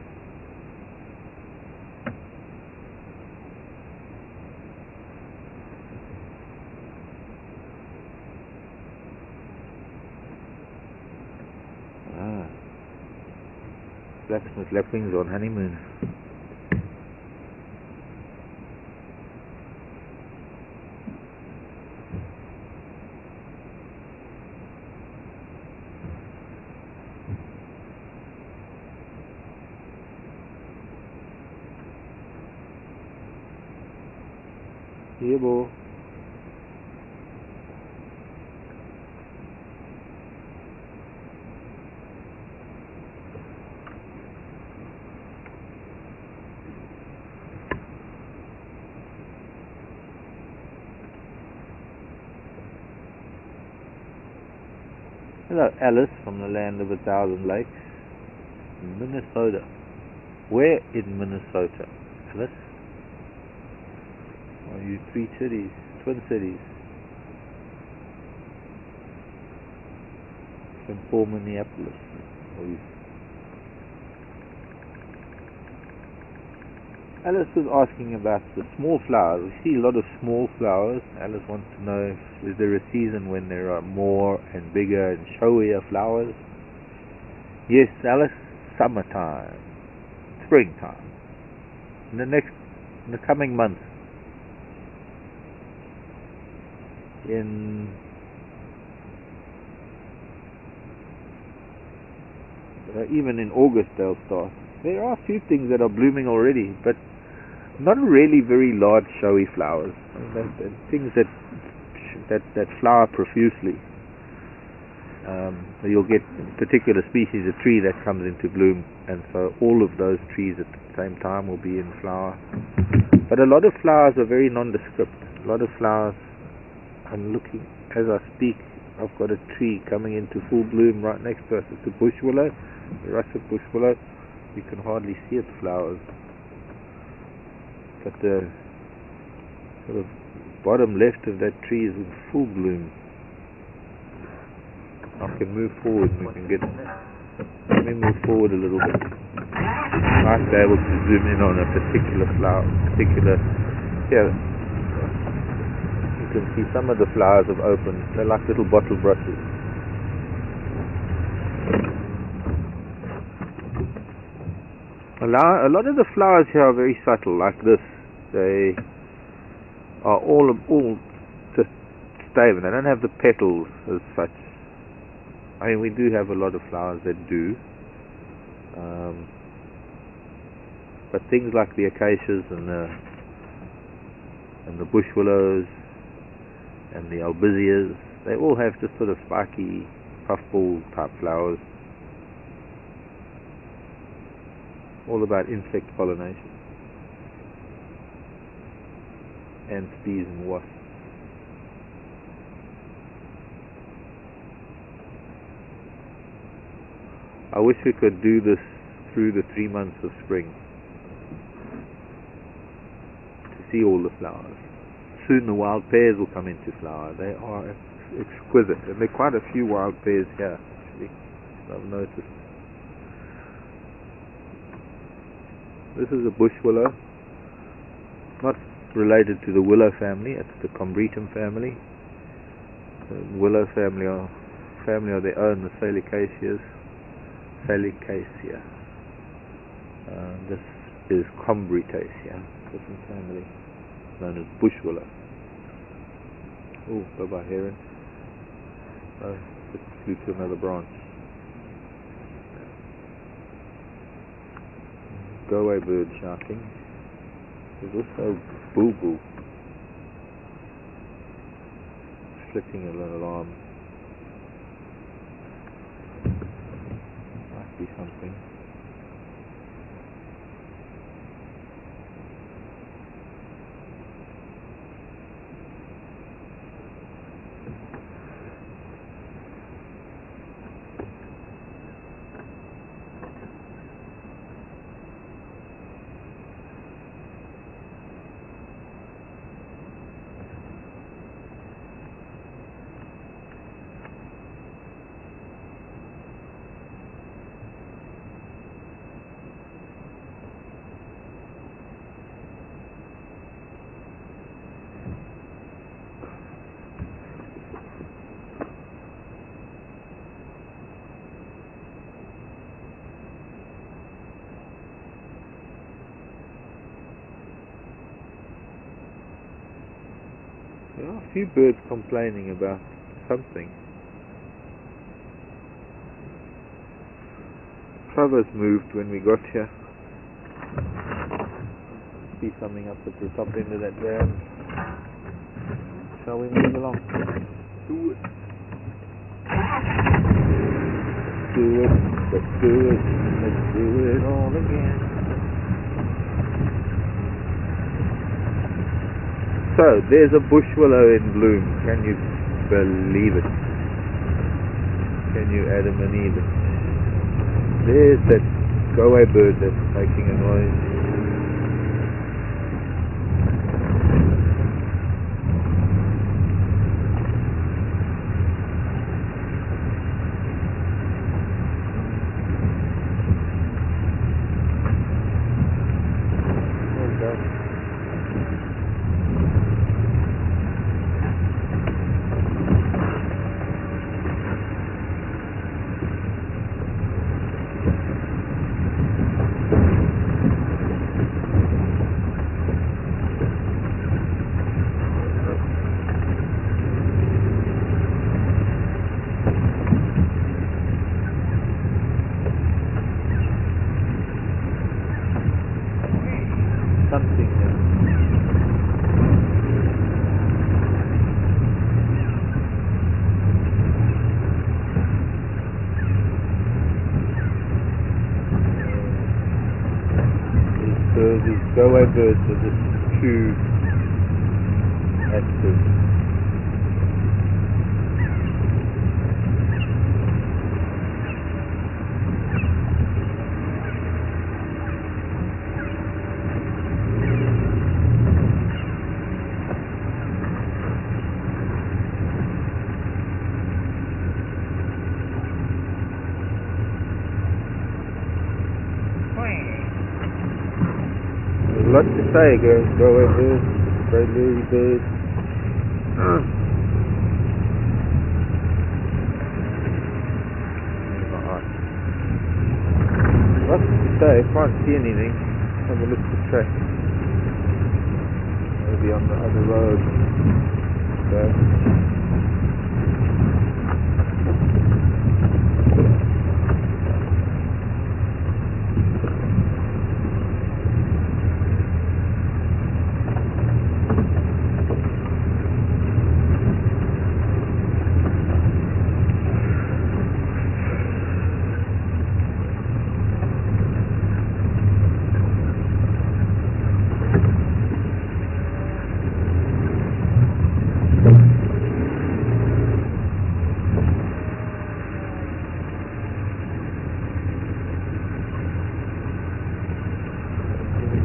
Blacksmith lapwings on honeymoon. Yeah, boy. Hello, Alice from the land of 1,000 lakes, Minnesota. Where in Minnesota, Alice? Are you three cities, twin cities? St. Paul, Minneapolis. Alice was asking about the small flowers. We see a lot of small flowers. Alice wants to know, is there a season when there are more and bigger and showier flowers? Yes, Alice, summertime, springtime. In the coming months. Even in August they'll start. There are a few things that are blooming already, but not really very large showy flowers. Things that flower profusely. You'll get a particular species of tree that comes into bloom, and so all of those trees at the same time will be in flower. But a lot of flowers are very nondescript. A lot of flowers, I'm looking as I speak, I've got a tree coming into full bloom right next to us. It's a bush willow, a russet bush willow. You can hardly see its flowers, but the sort of bottom left of that tree is in full bloom. I can move forward and we can get... Let me move forward a little bit. I might be able to zoom in on a particular flower, here. You can see some of the flowers have opened. They're like little bottle brushes. A lot of the flowers here are very subtle, like this. They are all just stable. They don't have the petals as such. I mean, we do have a lot of flowers that do, but things like the acacias and the bush willows and the albizias, they all have just sort of spiky puffball type flowers. All about insect pollination, ants, bees and wasps. I wish we could do this through the 3 months of spring to see all the flowers. Soon the wild pears will come into flower. They are exquisite, and there are quite a few wild pears here actually, I've noticed. This is a bush willow, not related to the willow family, it's the combretum family. The willow family are of their own, the Salicaceae. This is Combretacea, different family, known as bush willow. Oh, bye-bye heron. Oh, just flew to another branch. Go away bird shouting. There's also boo-boo flicking an alarm. Might be something. There are a few birds complaining about something. Travers moved when we got here. See something up at the top end of that ground. Shall we move along? Do it. Do it. Let's do it. Let's do it all again. So, there's a bush willow in bloom. Can you believe it? Can you Adam and Eve it? There's that go-away bird that's making a noise. these go-away birds are just too active. There's lots to say, go-away birds, great lily birds. Lots to say, can't see anything. Have a look at the track. Maybe on the other road. Okay.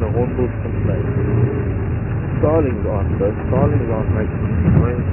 The hornbills complain. Starlings aren't though. Starlings aren't making noise.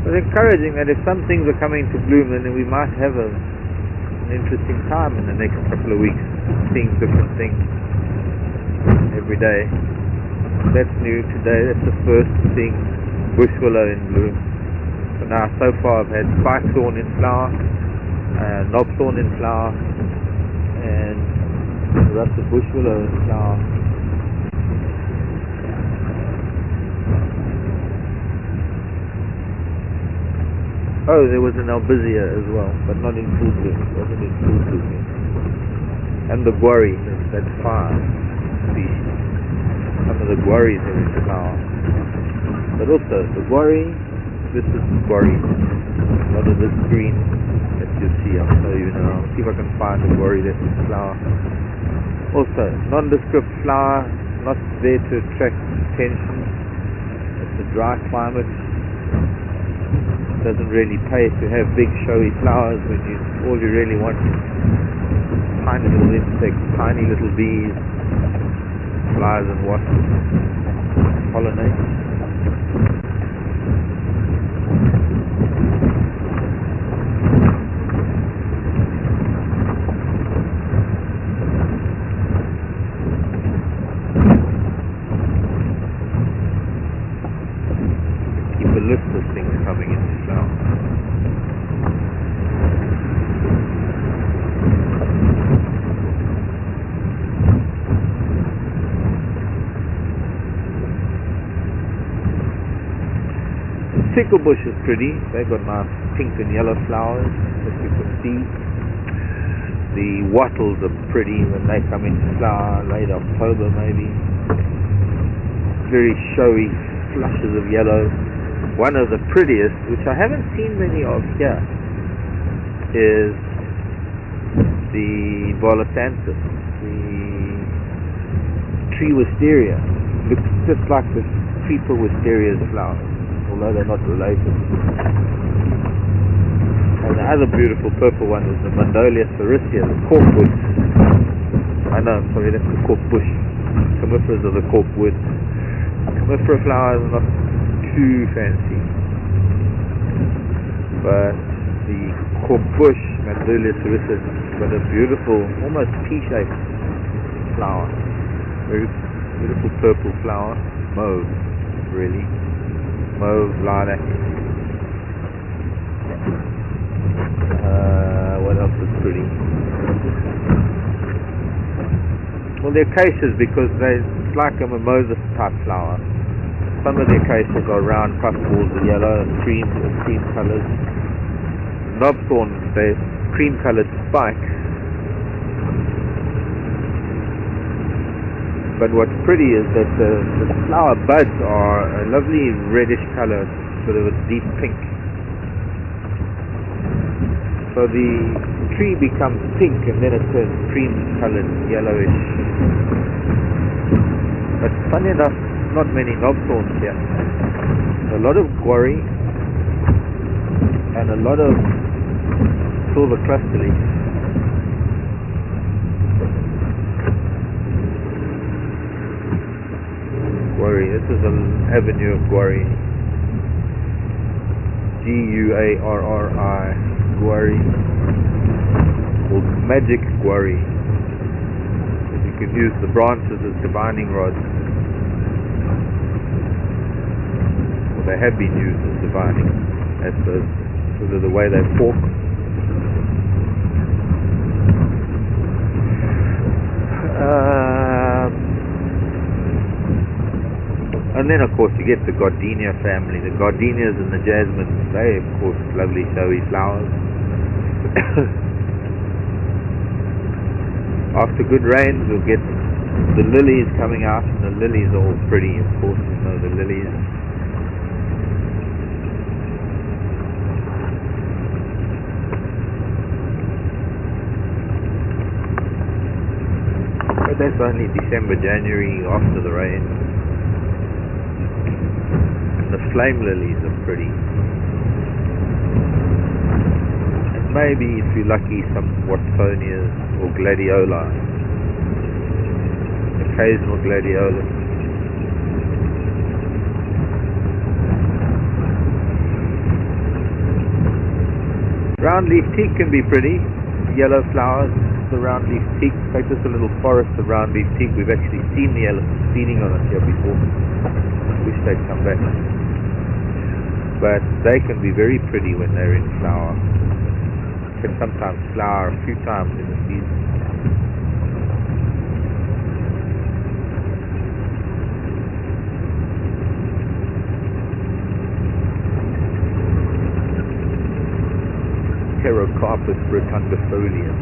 It's encouraging that if some things are coming to bloom, then we might have an interesting time in the next couple of weeks, seeing different things every day. That's new today. That's the first seeing bush willow in bloom. So now, so far, I've had spike thorn in flower, knob thorn in flower, and russet bush willow in flower. Oh, there was an albizia as well, but not in full bloom. It wasn't in full bloom yet. And the guarri, that's fire species. Some of the guarris are in flower. But also, the guarri, this is guarri. A lot of this green that you see, I'll show you now. I'll see if I can find the guarri that's in flower. Also, nondescript flower, not there to attract attention. It's a dry climate. Doesn't really pay to have big showy flowers when all you really want is tiny little insects, tiny little bees, flies and wasps, pollinate. Keep a list of things coming into flower. Ticklebush is pretty. They've got nice pink and yellow flowers that you can see. The wattles are pretty when they come into flower, late October maybe. Very showy flushes of yellow. One of the prettiest, which I haven't seen many of here, is the Volothanthus, the tree wisteria. Looks just like the creeper wisteria's flowers, although they're not related. And the other beautiful purple one is the Mandolia sericea, the corkwood. I know, sorry, that's the corkbush. Comiferas are the corkwood. Comifera flowers are not too fancy, but the corkbush, Mandolia sericea, got a beautiful, almost pea-shaped flower. Very beautiful purple flower, mauve, really. Mauve, lilac. What else is pretty? Well, the acacias, because it's like a mimosa type flower. Some of the acacias are round puffballs of yellow and cream colours. Knobthorn, they're cream coloured spikes. But what's pretty is that the flower buds are a lovely reddish colour, sort of a deep pink. So the tree becomes pink and then it turns cream coloured, yellowish. But funny enough, not many knobthorns here. A lot of guarri and a lot of silver cluster leaf. Guarri. This is an avenue of guarri. Guarri. Guarri. Called magic guarri. You can use the branches as divining rods. Well, they have been used as divining. That's sort of the way they fork. And then, of course, you get the gardenia family. The gardenias and the jasmines, they, of course, lovely showy flowers. After good rains, we'll get the lilies coming out, and the lilies are all pretty, of course, you know, the lilies. But that's only December, January, after the rain. The flame lilies are pretty. And maybe, if you're lucky, some Watsonias or gladioli. Occasional gladiolus. Round leaf teak can be pretty. Yellow flowers, the round leaf teak. In fact, there's a little forest of round leaf teak. We've actually seen the elephants feeding on it here before. Wish they'd come back. But they can be very pretty when they're in flower. Can sometimes flower a few times in the season. Pterocarpus rotundifolia.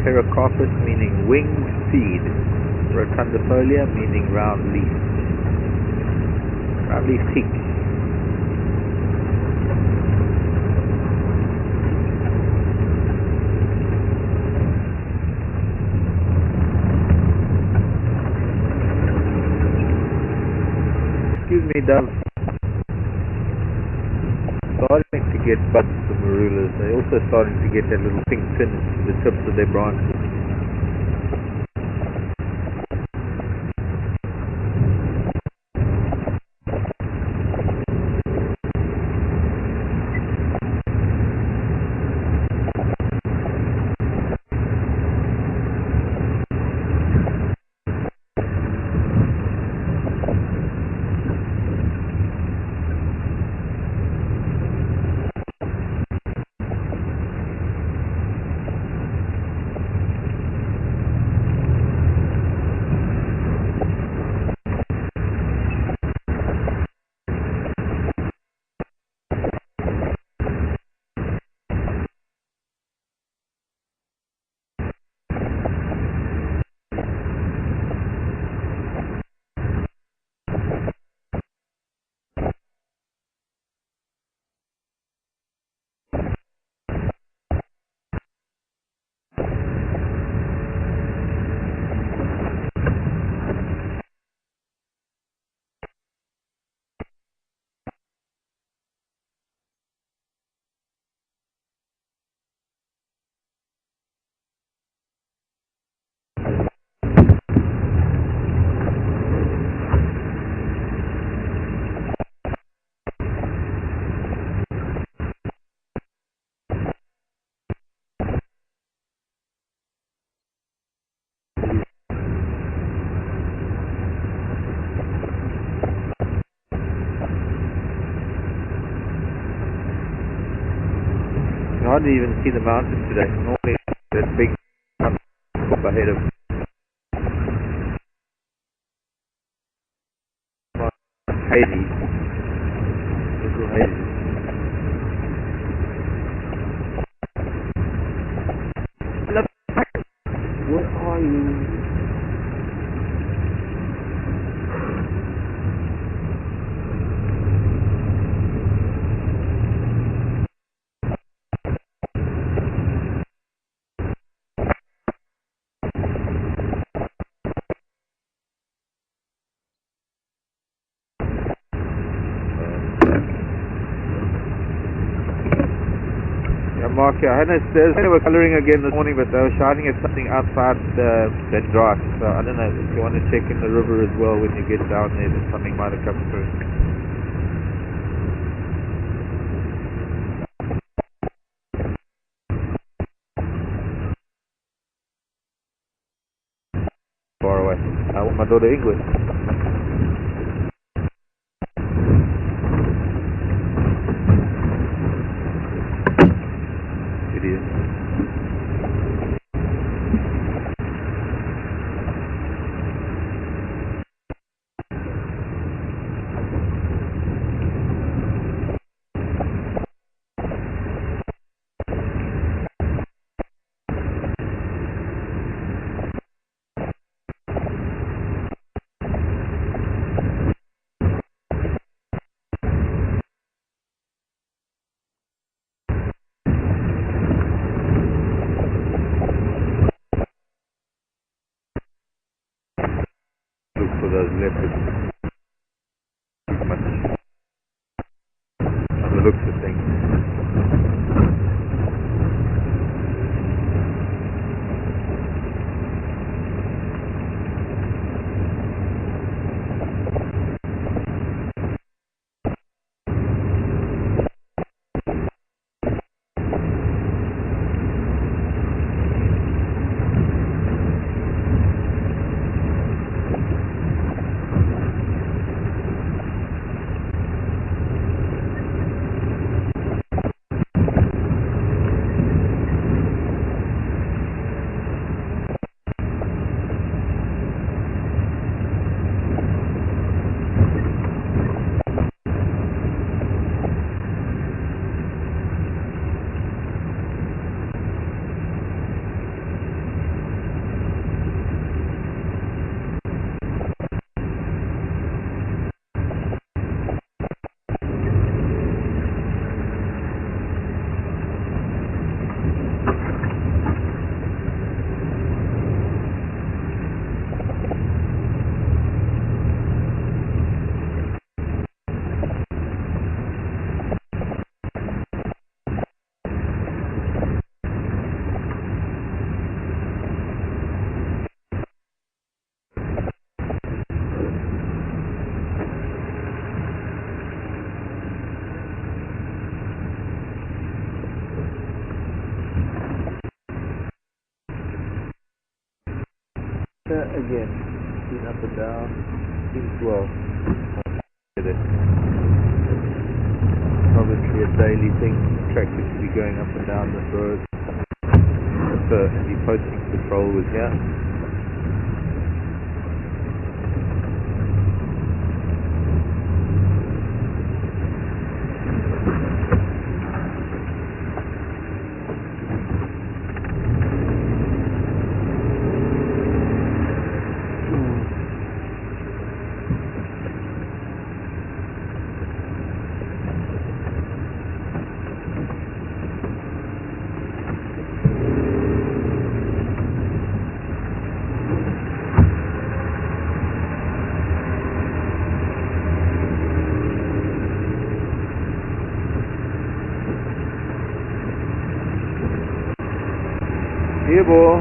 Pterocarpus meaning winged seed. Rotundifolia meaning round leaf. Round leaf teak. Excuse me, dove. Starting to get buds, the marulas. They're also starting to get that little pink tin to the tips of their branches. I hardly even see the mountain today. Normally that big up ahead of Hades. Little Hades. What are you? Mark, I know they were colouring again this morning, but they were shouting at something outside that dry. So I don't know if you want to check in the river as well when you get down there, that something might have come through. Far away. I want my daughter English. It is. Look for those leopards. Much. On the looks of things. Again, seen up and down, seems well. Obviously a daily thing, tractor should be going up and down this road. So the posting patrol was here. Here, boy.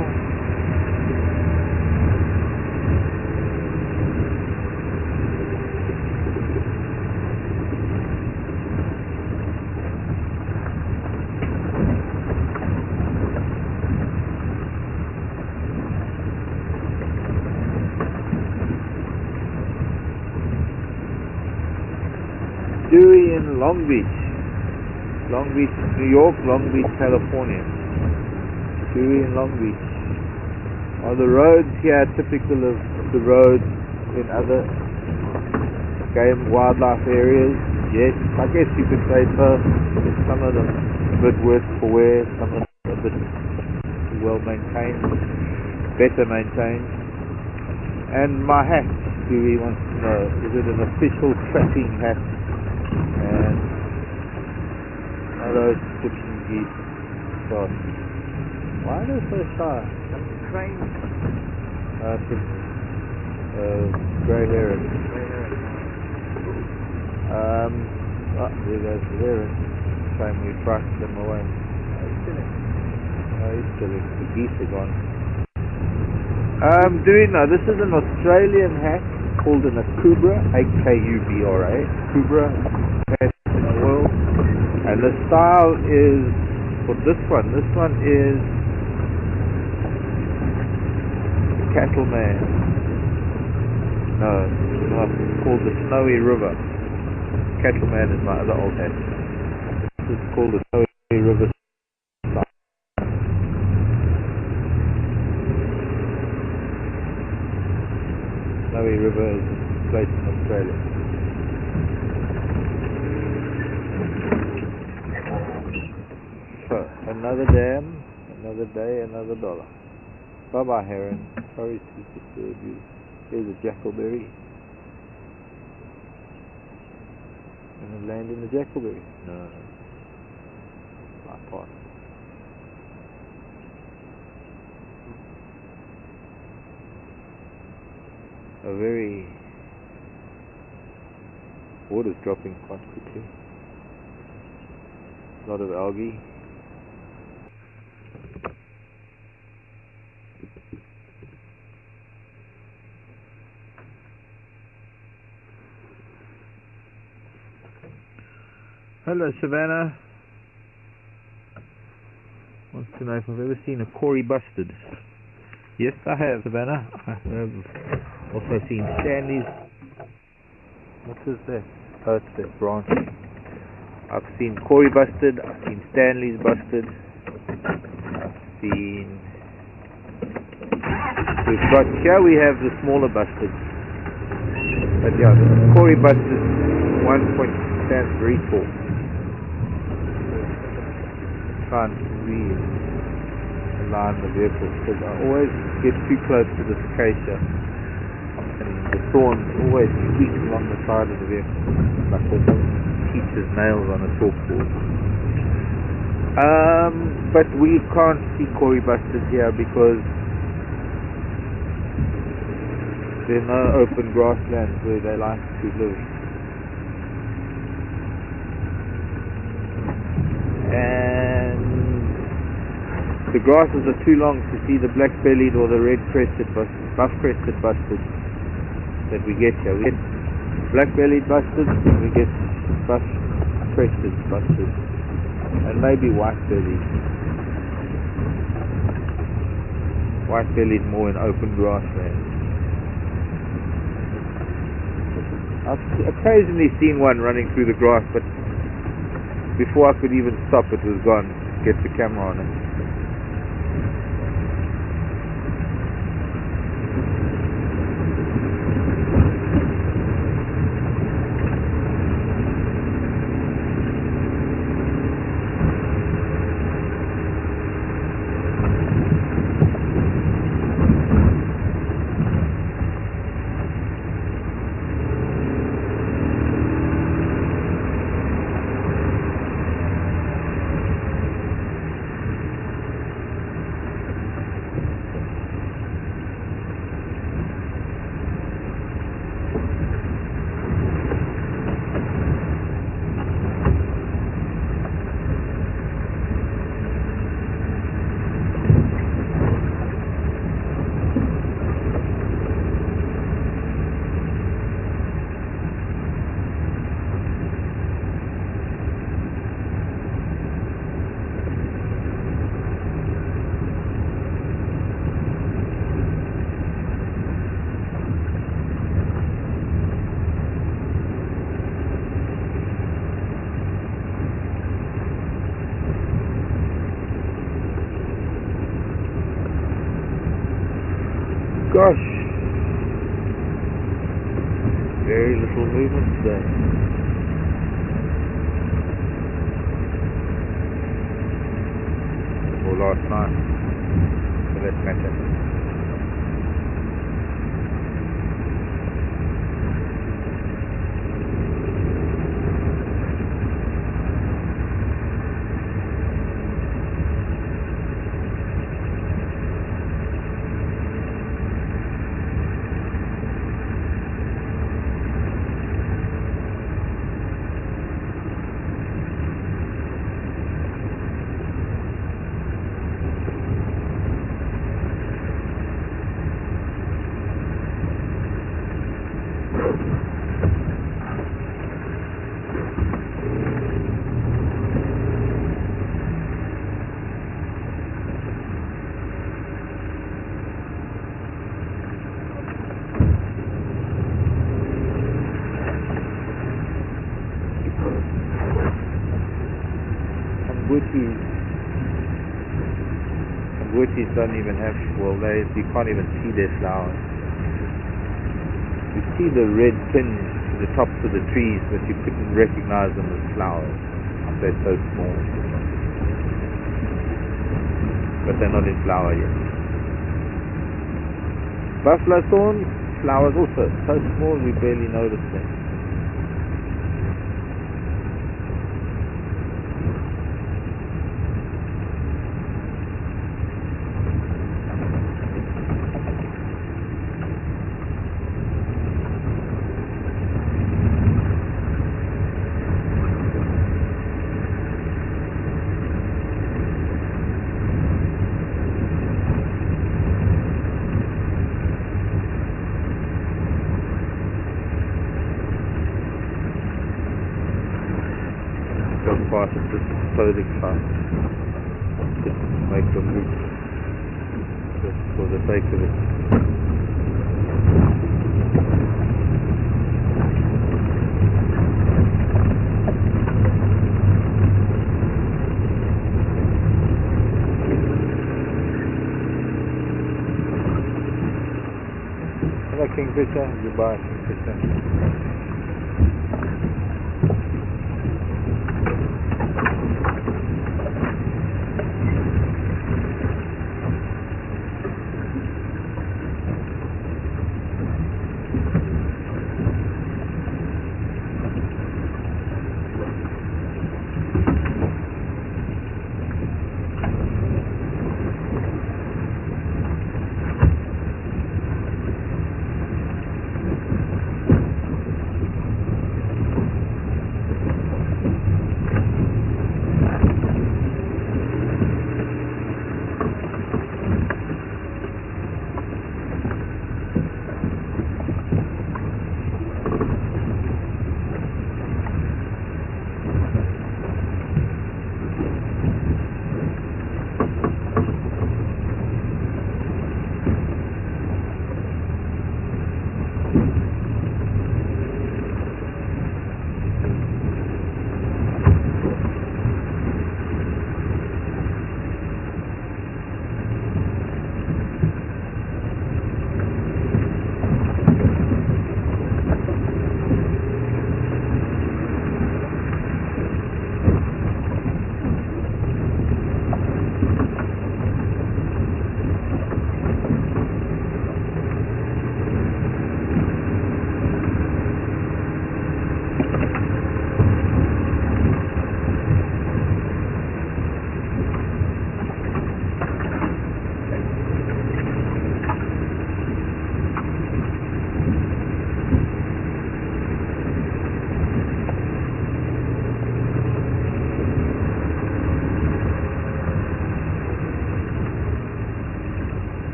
Dewey in Long Beach, New York, Long Beach, California. Dewey in Long Beach. Are the roads here typical of the roads in other game wildlife areas? Yes, I guess you could say so. Some of them a bit worse for wear, some of them a bit well maintained, better maintained. And my hat, Dewey wants to know, is it an official tracking hat? And are those Egyptian geese? God. Why are they so shy? Crane. Grey heron. There goes the heron. Shame we frightened them away. He's killing. The geese are gone. Do we know, this is an Australian hat called an Akubra, A-K-U-B-R-A. Akubra hat in the world. And the style is, for this one is Cattleman. No, it's called the Snowy River. Cattleman is my other old hat. This is called the Snowy River style. Snowy River is a place in Australia. So, another dam, another day, another dollar. Bye-bye, heron. Sorry to disturb you. Here's a jackleberry. And a land in the jackleberry. No. My part. Water's dropping quite quickly. A lot of algae. Hello, Savannah. Wants to know if I've ever seen a Cory busted. Yes, I have, Savannah. I have also seen Stanley's. What is that? Oh, it's that branch. I've seen Cory busted. I've seen Stanley's busted. I've seen. Here we have the smaller busted. But yeah, the Cory busted 1 point stands very tall. Can't really align the vehicle because I always get too close to this acacia and the thorns always squeak along the side of the vehicle like the teacher's nails on a chalkboard. But we can't see Cory busters here because there are no open grasslands where they like to live. And the grasses are too long to see the black-bellied or the red-crested buff-crested bustards that we get here. We get black-bellied bustards, and we get buff-crested bustards, and maybe white-bellied. white-bellied more in open grassland. I've occasionally seen one running through the grass, but before I could even stop, it was gone. Get the camera on it. Gosh, very little movement today. Or last night, for that matter. Wooties don't even have, well, you can't even see their flowers. You see the red tinge to the tops of the trees, but you couldn't recognize them as flowers. They're so small. But they're not in flower yet. Buffalo thorn flowers also so small we barely notice them. Past this clothing fast. Just make them look just for the sake of it. Hello Kingfisher, goodbye Kingfisher.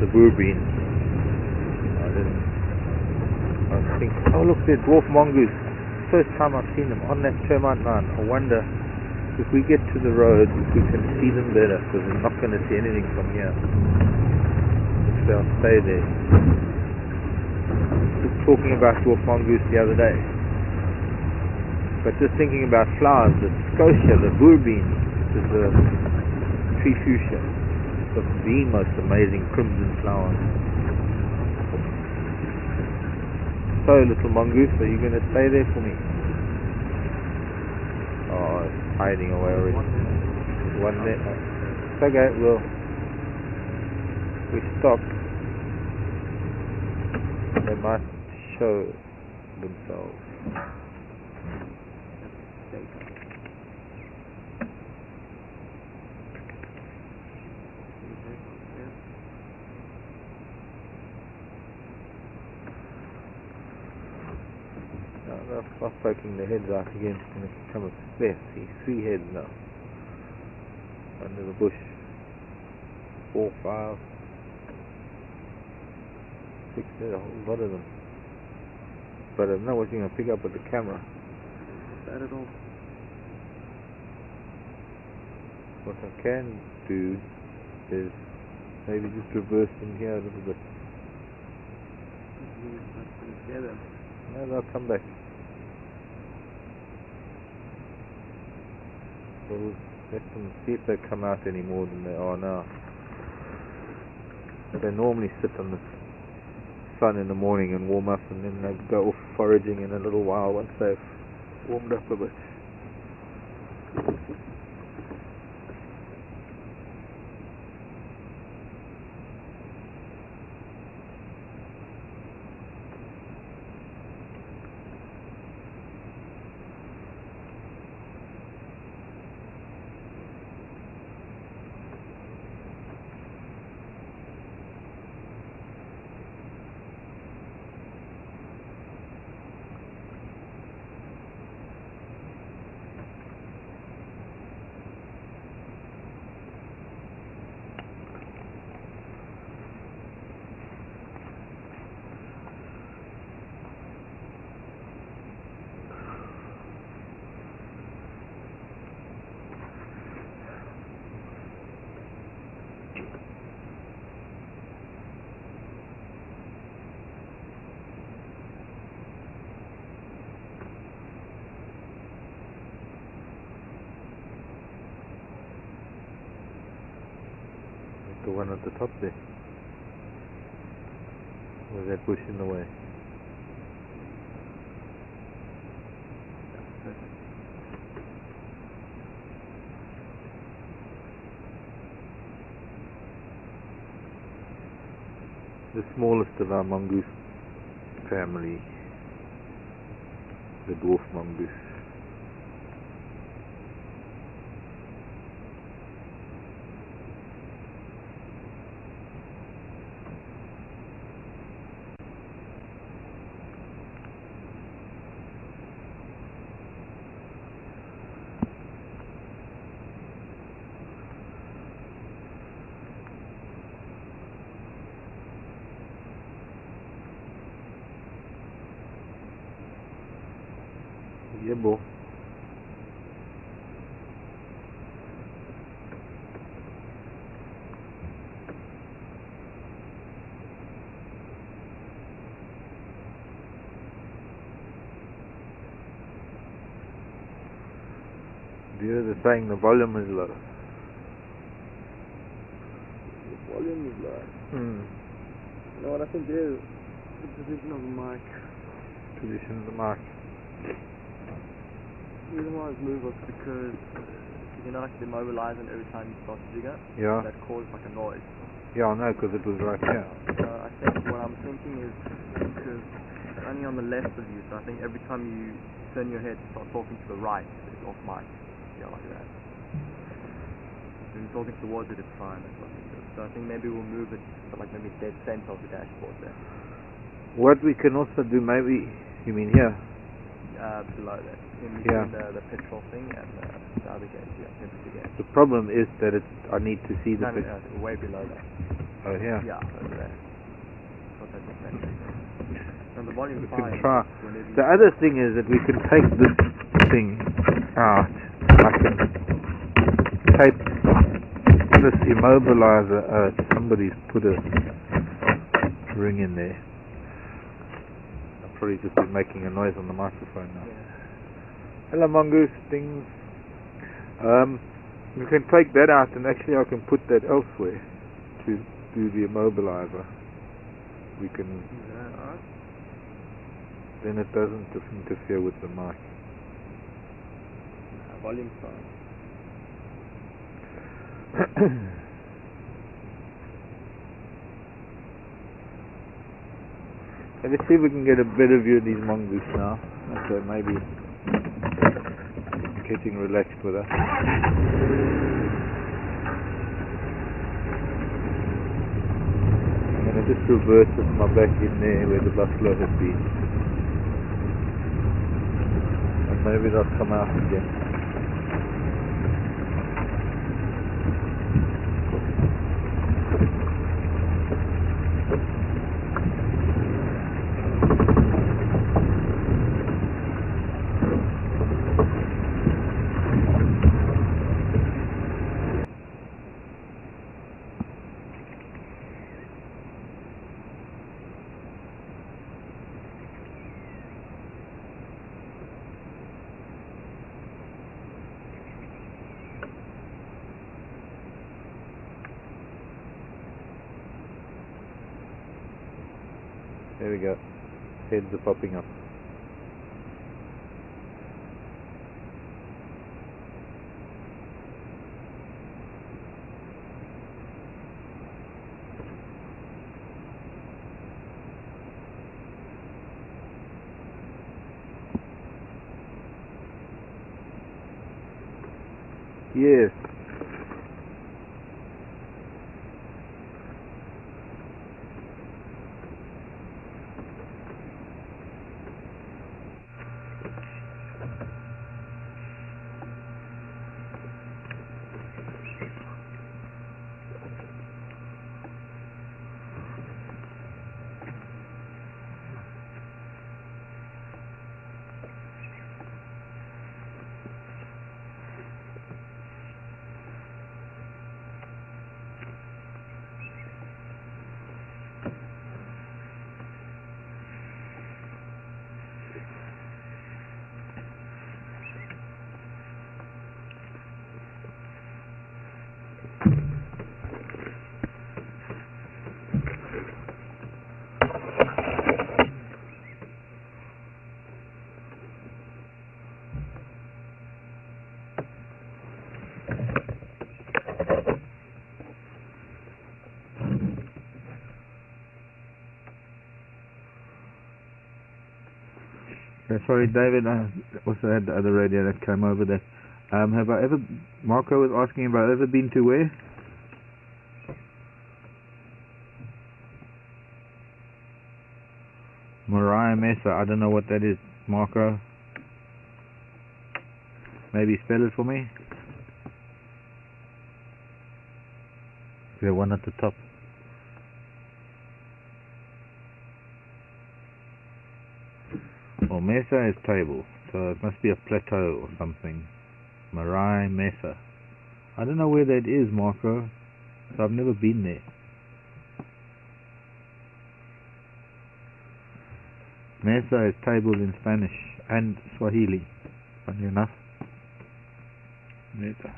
the bluebeam. I was thinking, oh look, there, dwarf mongoose. First time I've seen them on that termite mound. I wonder if we get to the road, if we can see them better, because we're not going to see anything from here. If they'll stay there. Just talking about dwarf mongoose the other day. But just thinking about flowers, the scotia, the bluebeam, which is the tree fuchsia. It's got the most amazing crimson flowers. So, little mongoose, are you going to stay there for me? Oh, it's hiding away already. One there. It's okay, we stop. They might show themselves. They'll start poking their heads out again, and it's come up there. See, 3 heads now. Under the bush. 4, 5, 6, there's a whole lot of them. But I don't know what you're going to pick up with the camera. Not bad at all. What I can do is maybe just reverse in here a little bit. Together. No, they'll come back. We'll let them see if they come out any more than they are now. They normally sit on the sun in the morning and warm up, and then they go off foraging in a little while once they've warmed up a bit. The one at the top there. With that bush in the way. The smallest of our mongoose family, the dwarf mongoose. Yeah, boy. They're saying the volume is low. The volume is low. You know what I think there is? The position of the mic. Position of the mic. The reason why it's moved was because you know, like demobilizing every time you start to dig up. Yeah. That caused like a noise. Yeah, I know, because it was right here. So I think what I'm thinking is because it's only on the left of you, so I think every time you turn your head to start talking to the right, it's off mic. Yeah, like that. When you're talking towards it, it's fine. That's what I think. So I think maybe we'll move it to like maybe dead center of the dashboard there. What we can also do, maybe, you mean here? Below that. In Yeah. between the petrol thing and the other gate, yeah, temperature gate. The problem is that I need to see the No, way below that. Oh, yeah. Yeah, over there. Got that battery. And the volume We fine. can try. Whenever you The other thing is that we can take this thing out. I can tape this immobilizer. Somebody's put a ring in there. I've probably just been making a noise on the microphone now. Yeah. Hello, mongoose things. You can take that out, and actually I can put that elsewhere to do the immobilizer. We can. Yeah. Then it doesn't interfere with the mic. Volume fine. Let's see if we can get a better view of these mongoose now. Okay, maybe getting relaxed with us. I'm going to just reverse with my back in there where the buffalo has been. And maybe they'll come out again. There we go. Heads are popping up. Yes. Sorry, David, I also had the other radio that came over there. Have I ever, Marco was asking, have I ever been to where? Mariah Mesa, I don't know what that is, Marco. Maybe spell it for me? The one at the top. Well, Mesa is table, so it must be a plateau or something. Mariah Mesa. I don't know where that is, Marco. So I've never been there. Mesa is table in Spanish and Swahili, funny enough. Mesa.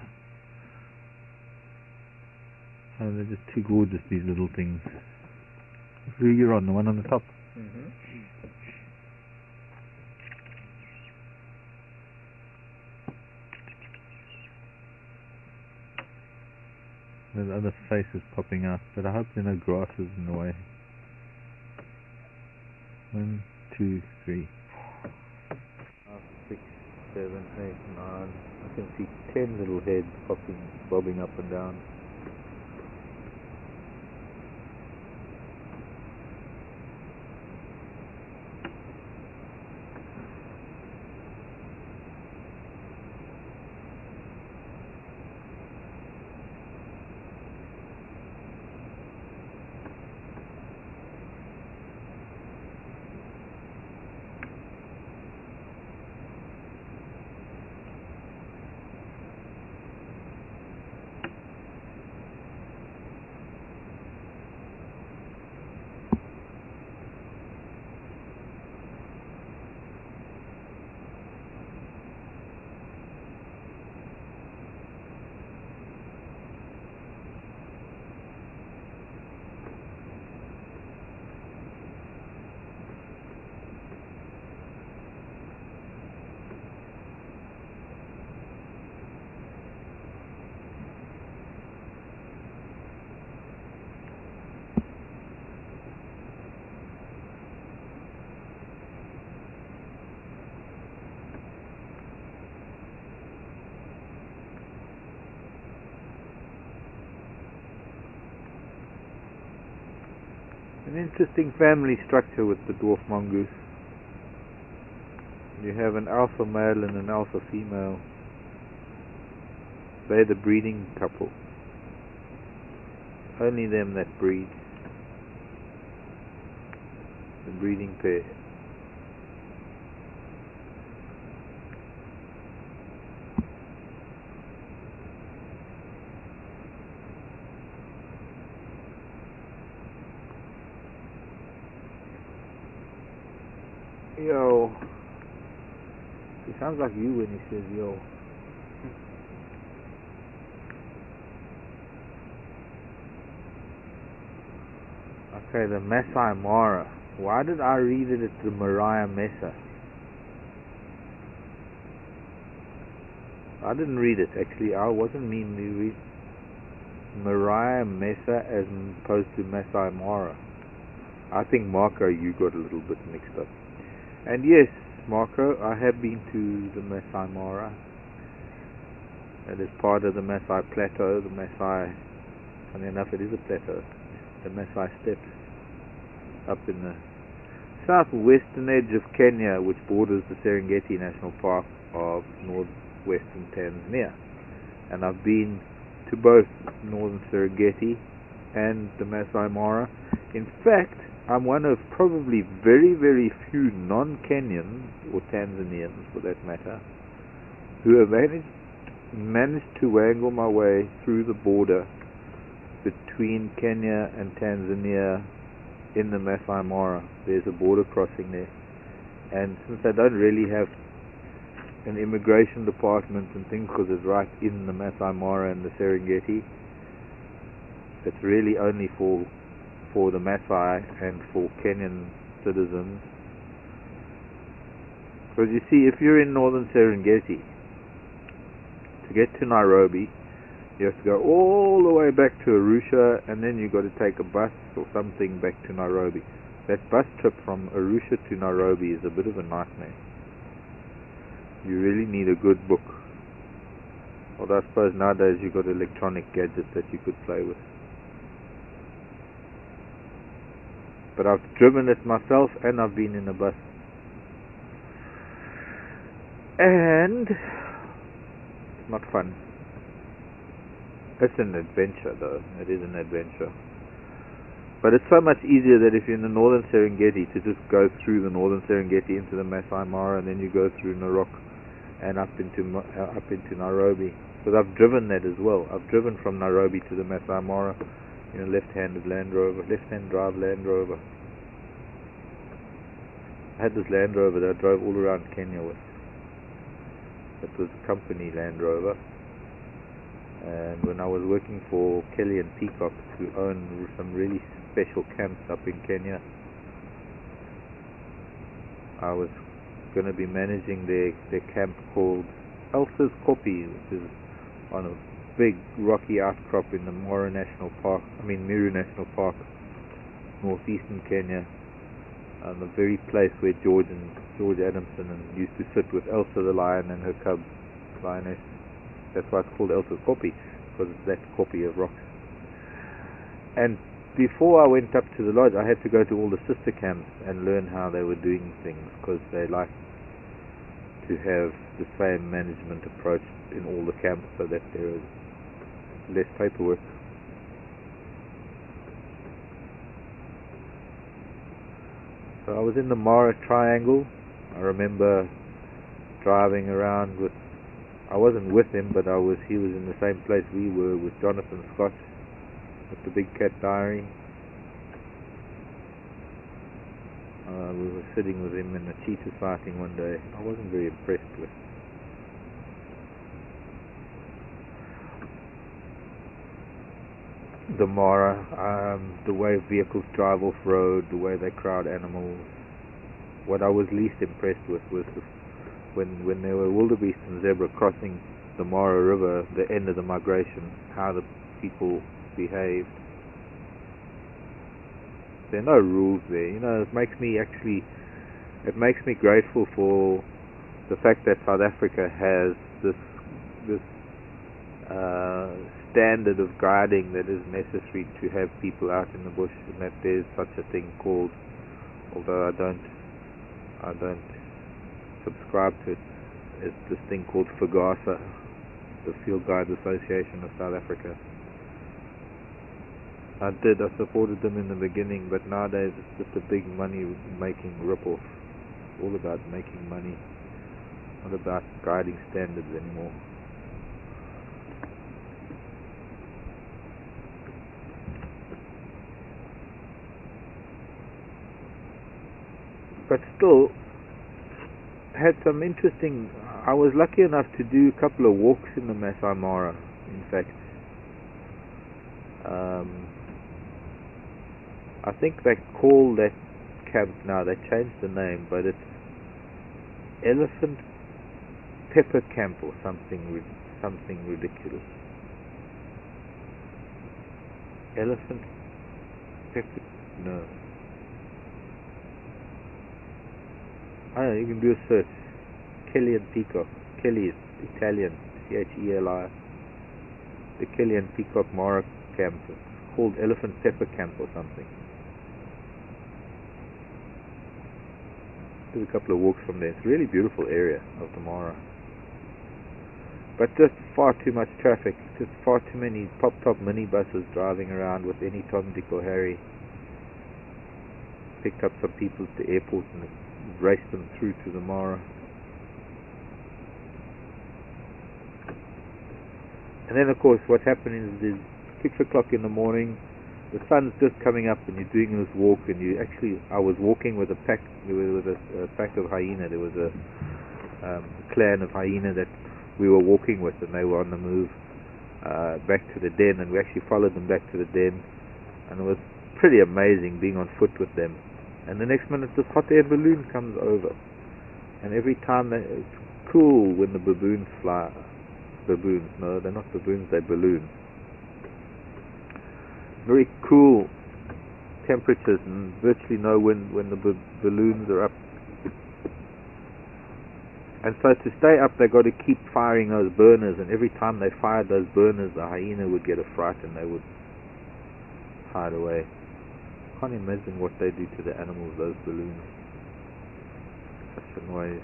Oh, they're just too gorgeous, these little things. Who you're on, the one on the top? Mm-hmm. There's other faces popping out, but I hope there are no grasses in the way. 1, 2, 3, 5, 6, 7, 8, 9. I can see 10 little heads bobbing up and down. An interesting family structure with the dwarf mongoose. You have an alpha male and an alpha female. They're the breeding couple. Only them that breed. The breeding pair. Yo. He sounds like you when he says yo. Okay, the Masai Mara. Why did I read it as the Mariah Mesa? I didn't read it actually. I wasn't meaning to read Mariah Mesa as opposed to Masai Mara. I think Marco, you got a little bit mixed up. And yes, Marco, I have been to the Masai Mara. It is part of the Masai Plateau. The Masai, funny enough, it is a plateau. The Masai Steppes, up in the southwestern edge of Kenya, which borders the Serengeti National Park of northwestern Tanzania. And I've been to both northern Serengeti and the Masai Mara. In fact, I'm one of probably very, very few non-Kenyans, or Tanzanians for that matter, who have managed to wangle my way through the border between Kenya and Tanzania in the Masai Mara. There's a border crossing there, and since I don't really have an immigration department and things because it's right in the Masai Mara and the Serengeti, it's really only for the Masai and for Kenyan citizens. Because you see, if you're in northern Serengeti, to get to Nairobi, you have to go all the way back to Arusha, and then you've got to take a bus or something back to Nairobi. That bus trip from Arusha to Nairobi is a bit of a nightmare. You really need a good book. Although I suppose nowadays you've got electronic gadgets that you could play with. But I've driven it myself and I've been in a bus. And it's not fun. It's an adventure though. It is an adventure. But it's so much easier that if you're in the northern Serengeti to just go through the northern Serengeti into the Masai Mara, and then you go through Narok and up into Nairobi. Because I've driven that as well. I've driven from Nairobi to the Masai Mara in a left-handed Land Rover, left-hand drive Land Rover. I had this Land Rover that I drove all around Kenya with. It was a company Land Rover. And when I was working for Kelly and Peacock, who own some really special camps up in Kenya, I was going to be managing their camp called Elsa's Kopi, which is on a big rocky outcrop in the Meru National Park, northeastern Kenya, and the very place where George Adamson used to sit with Elsa the lion and her cub lioness. That's why it's called Elsa's Kopi, because it's that kopi of rocks. And before I went up to the lodge, I had to go to all the sister camps and learn how they were doing things, because they like to have the same management approach in all the camps so that there is less paperwork. So I was in the Mara Triangle. I remember driving around with, I wasn't with him, but he was in the same place we were with Jonathan Scott with the Big Cat Diary. We were sitting with him in a cheetah sighting one day. I wasn't very impressed with the Mara, the way vehicles drive off-road, the way they crowd animals. What I was least impressed with was when there were wildebeest and zebra crossing the Mara River, the end of the migration, how the people behaved. There are no rules there. It makes me grateful for the fact that South Africa has this standard of guiding that is necessary to have people out in the bush, and that there's such a thing called, although I don't subscribe to it, it's this thing called FGASA, the Field Guides Association of South Africa. I supported them in the beginning, but nowadays it's just a big money-making rip-off. It's all about making money, not about guiding standards anymore. But still, had some interesting. I was lucky enough to do a couple of walks in the Masai Mara. In fact, I think they call that camp now. They changed the name, but it's Elephant Pepper Camp or something ridiculous. Elephant Pepper. No. I don't know, you can do a search. Kelly and Peacock. Kelly is Italian. Cheli. The Kelly and Peacock Mara Camp. It's called Elephant Pepper Camp or something. Did a couple of walks from there. It's a really beautiful area of the Mara. But just far too much traffic. Just far too many pop-top minibuses driving around with any Tom, Dick or Harry. Picked up some people at the airport and raced them through to the Mara. And then of course what's happening is 6 o'clock in the morning, the sun's just coming up and you're doing this walk, and I was walking with a pack of hyena. There was a clan of hyena that we were walking with, and they were on the move back to the den, and we actually followed them back to the den, and it was pretty amazing being on foot with them. And the next minute this hot air balloon comes over, and every time it's cool when the baboons fly. Baboons, no, they're not baboons, they're balloons. Very cool temperatures and virtually no wind when the balloons are up. And so to stay up, they got to keep firing those burners, and every time they fired those burners, the hyena would get a fright and they would hide away. Can't imagine what they do to the animals, those balloons. Such a noise.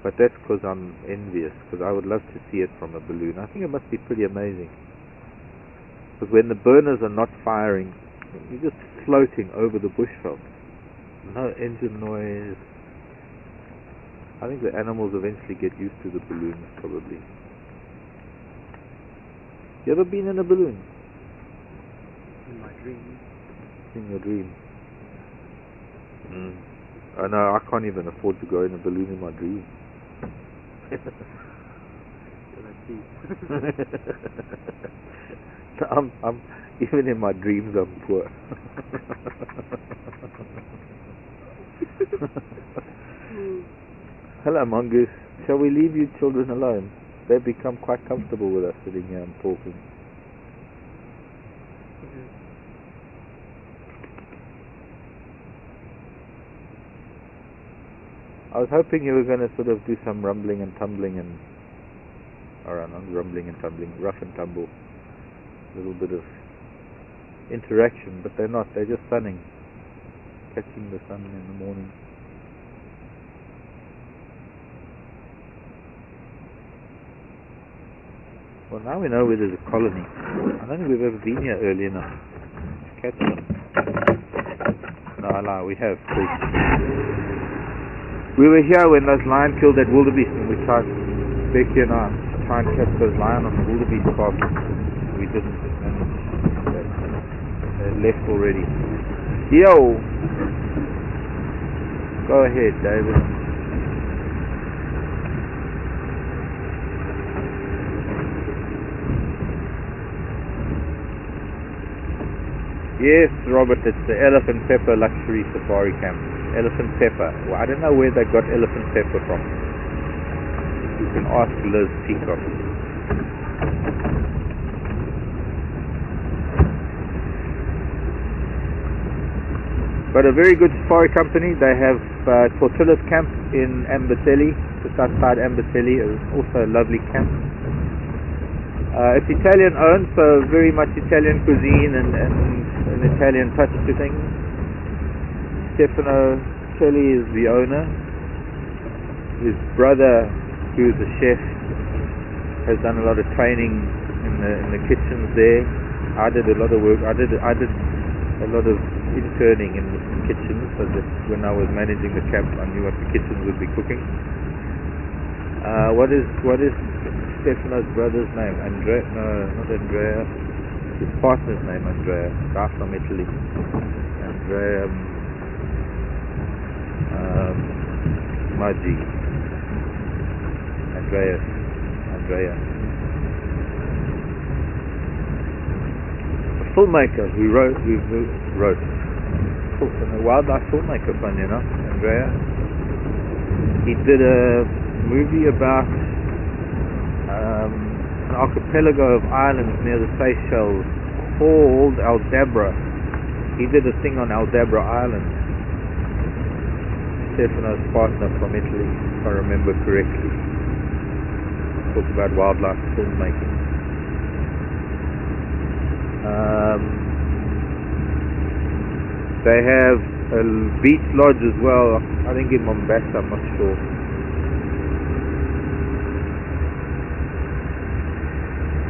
But that's because I'm envious, because I would love to see it from a balloon. I think it must be pretty amazing. Because when the burners are not firing, you're just floating over the bushveld. No engine noise. I think the animals eventually get used to the balloons, probably. You ever been in a balloon? In my dream. In your dream? I know, I can't even afford to go in a balloon in my dream. I'm even in my dreams I'm poor. Hello Mongoose, shall we leave you children alone? They've become quite comfortable with us sitting here and talking. I was hoping you were going to sort of do some rumbling and tumbling and, or not rumbling and tumbling, rough and tumble, a little bit of interaction, but they're not. They're just sunning, catching the sun in the morning. Well, now we know where there's a colony. I don't think we've ever been here early enough to catch them. No, I lie, we have. We were here when those lions killed that wildebeest, and we tried, Becky and I, to try and catch those lions on the wildebeest farm. We didn't manage. They left already. Yo! Go ahead, David. Yes, Robert, it's the Elephant Pepper Luxury Safari Camp. Elephant pepper. Well, I don't know where they got elephant pepper from. You can ask Liz Peacock. But a very good safari company. They have Tortillas Camp in Amboseli, just outside Amboseli. It's also a lovely camp. It's Italian owned, so very much Italian cuisine and an Italian touch to things. Stefano Kelly is the owner. His brother, who's a chef, has done a lot of training in the kitchens there. I did a lot of work. I did a lot of interning in kitchens, so that when I was managing the camp, I knew what the kitchens would be cooking. What is Stefano's brother's name? Andrea? No, not Andrea. His partner's name, Andrea. Guy from Italy. Andrea Maggi. Andrea. A filmmaker who wrote a wildlife filmmaker, funny enough, Andrea. He did a movie about an archipelago of islands near the Seychelles called Aldabra. He did a thing on Aldabra Island. Stefano's partner from Italy, if I remember correctly. Talk about wildlife filmmaking. They have a beach lodge as well, I think in Mombasa, I'm not sure.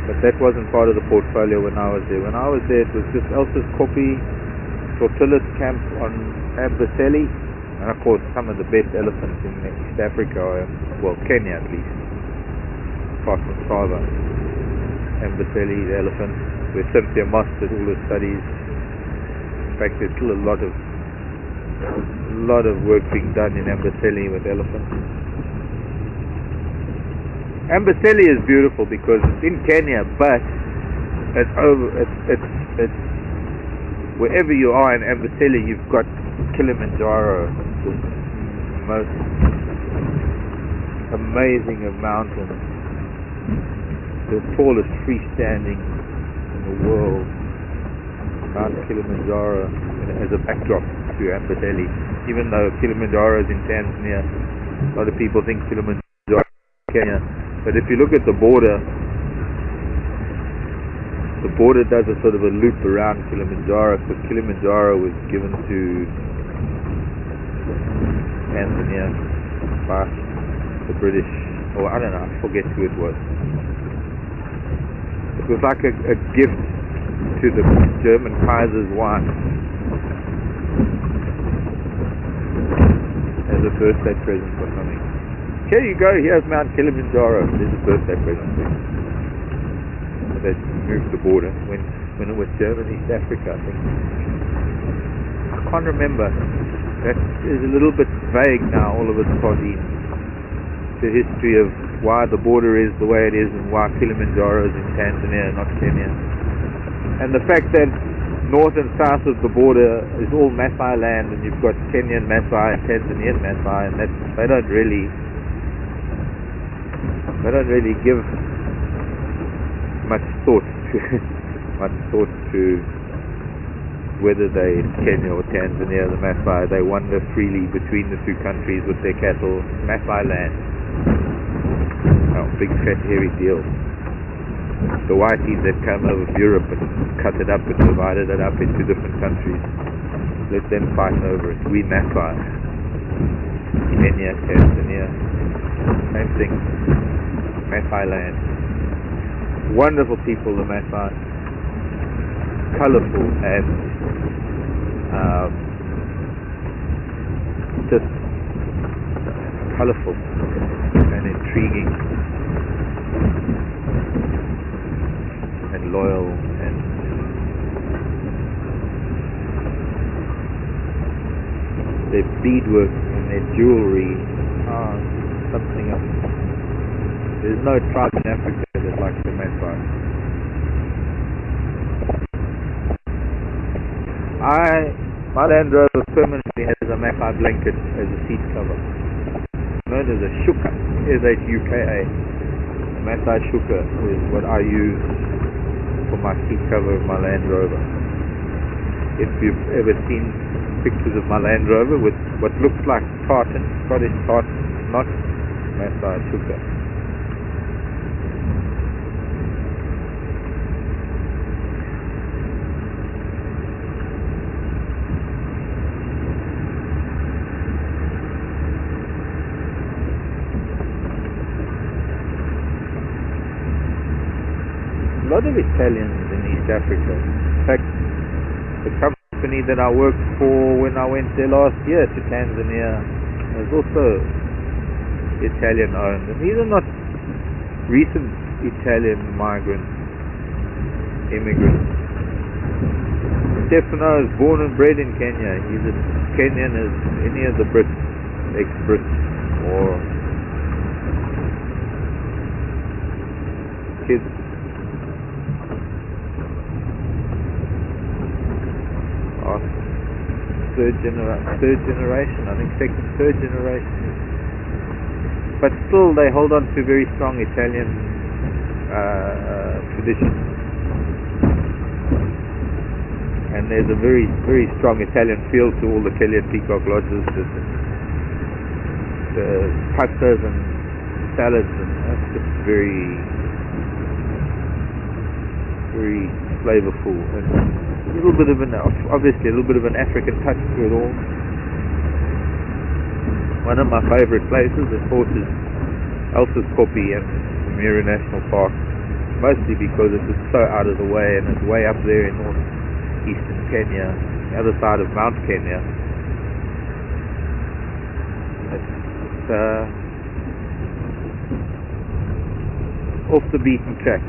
But that wasn't part of the portfolio when I was there. When I was there, it was just Elsa's Kopi, Tortillas Camp on Amboseli, and of course some of the best elephants in East Africa, well, Kenya at least, apart from Sava. Amboseli, the elephant, where Cynthia Moss did all her studies. In fact, there's still a lot of work being done in Amboseli with elephants. Amboseli is beautiful because it's in Kenya, but it's wherever you are in Amboseli, you've got Kilimanjaro, the most amazing of mountains, the tallest freestanding in the world, Mount Kilimanjaro, as a backdrop to Amboseli. Even though Kilimanjaro is in Tanzania, a lot of people think Kilimanjaro is in Kenya. But if you look at the border does a sort of a loop around Kilimanjaro, because Kilimanjaro was given to Tanzania by the British, or I don't know, I forget who it was. It was like a gift to the German Kaiser's wife as a birthday present or something. Here you go, here's Mount Kilimanjaro. There's a birthday present there. So they moved the border when it was German East Africa, I think. I can't remember. That is a little bit vague now, all of a sudden. The history of why the border is the way it is and why Kilimanjaro is in Tanzania and not Kenya. And the fact that north and south of the border is all Maasai land, and you've got Kenyan Maasai and Tanzanian Maasai, and that they don't really give much thought to whether they Kenya or Tanzania, the Maasai. They wander freely between the two countries with their cattle. Maasai land. Oh, big fat hairy deal. The whiteys that come over from Europe and cut it up and divided it up into different countries. Let them fight over it. We Maasai. Kenya, Tanzania, same thing. Maasai land. Wonderful people, the Maasai. Colourful and just colourful and intriguing and loyal, and their beadwork and their jewellery are something else. There's no tribe in Africa that likes the Maasai. My Land Rover permanently has a Maasai blanket as a seat cover. Known as a shuka, S-H-U-K-A. Maasai shuka is what I use for my seat cover of my Land Rover. If you've ever seen pictures of my Land Rover with what looks like tartan, Scottish tartan, not Maasai shuka. lot of Italians in East Africa. In fact, the company that I worked for when I went there last year to Tanzania was also Italian owned, and these are not recent Italian immigrants. Stefano is born and bred in Kenya. He's as Kenyan as any of the Brits, ex-Brits, or kids. Third generation, I think third generation. But still they hold on to very strong Italian traditions. And there's a very, very strong Italian feel to all the Kelly and Peacock lodges. The pastas and salads, and that's just very, very flavorful. And a little bit of obviously a little bit of an African touch to it all. One of my favorite places, of course, is Elsa's Kopi and Meru National Park, mostly because it's just so out of the way, and it's way up there in northeastern Kenya, the other side of Mount Kenya. It's off the beaten track.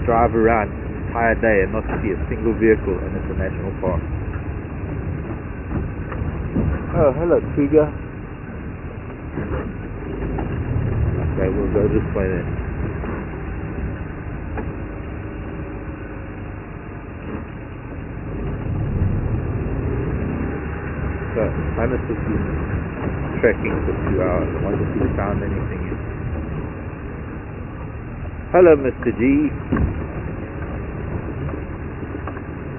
Drive around the entire day and not see a single vehicle, and it's a national park. Oh, hello, Cougar. Okay, we'll go this way then. So, minus has been trekking for 2 hours. I wonder if we found anything yet. Hello, Mr. G.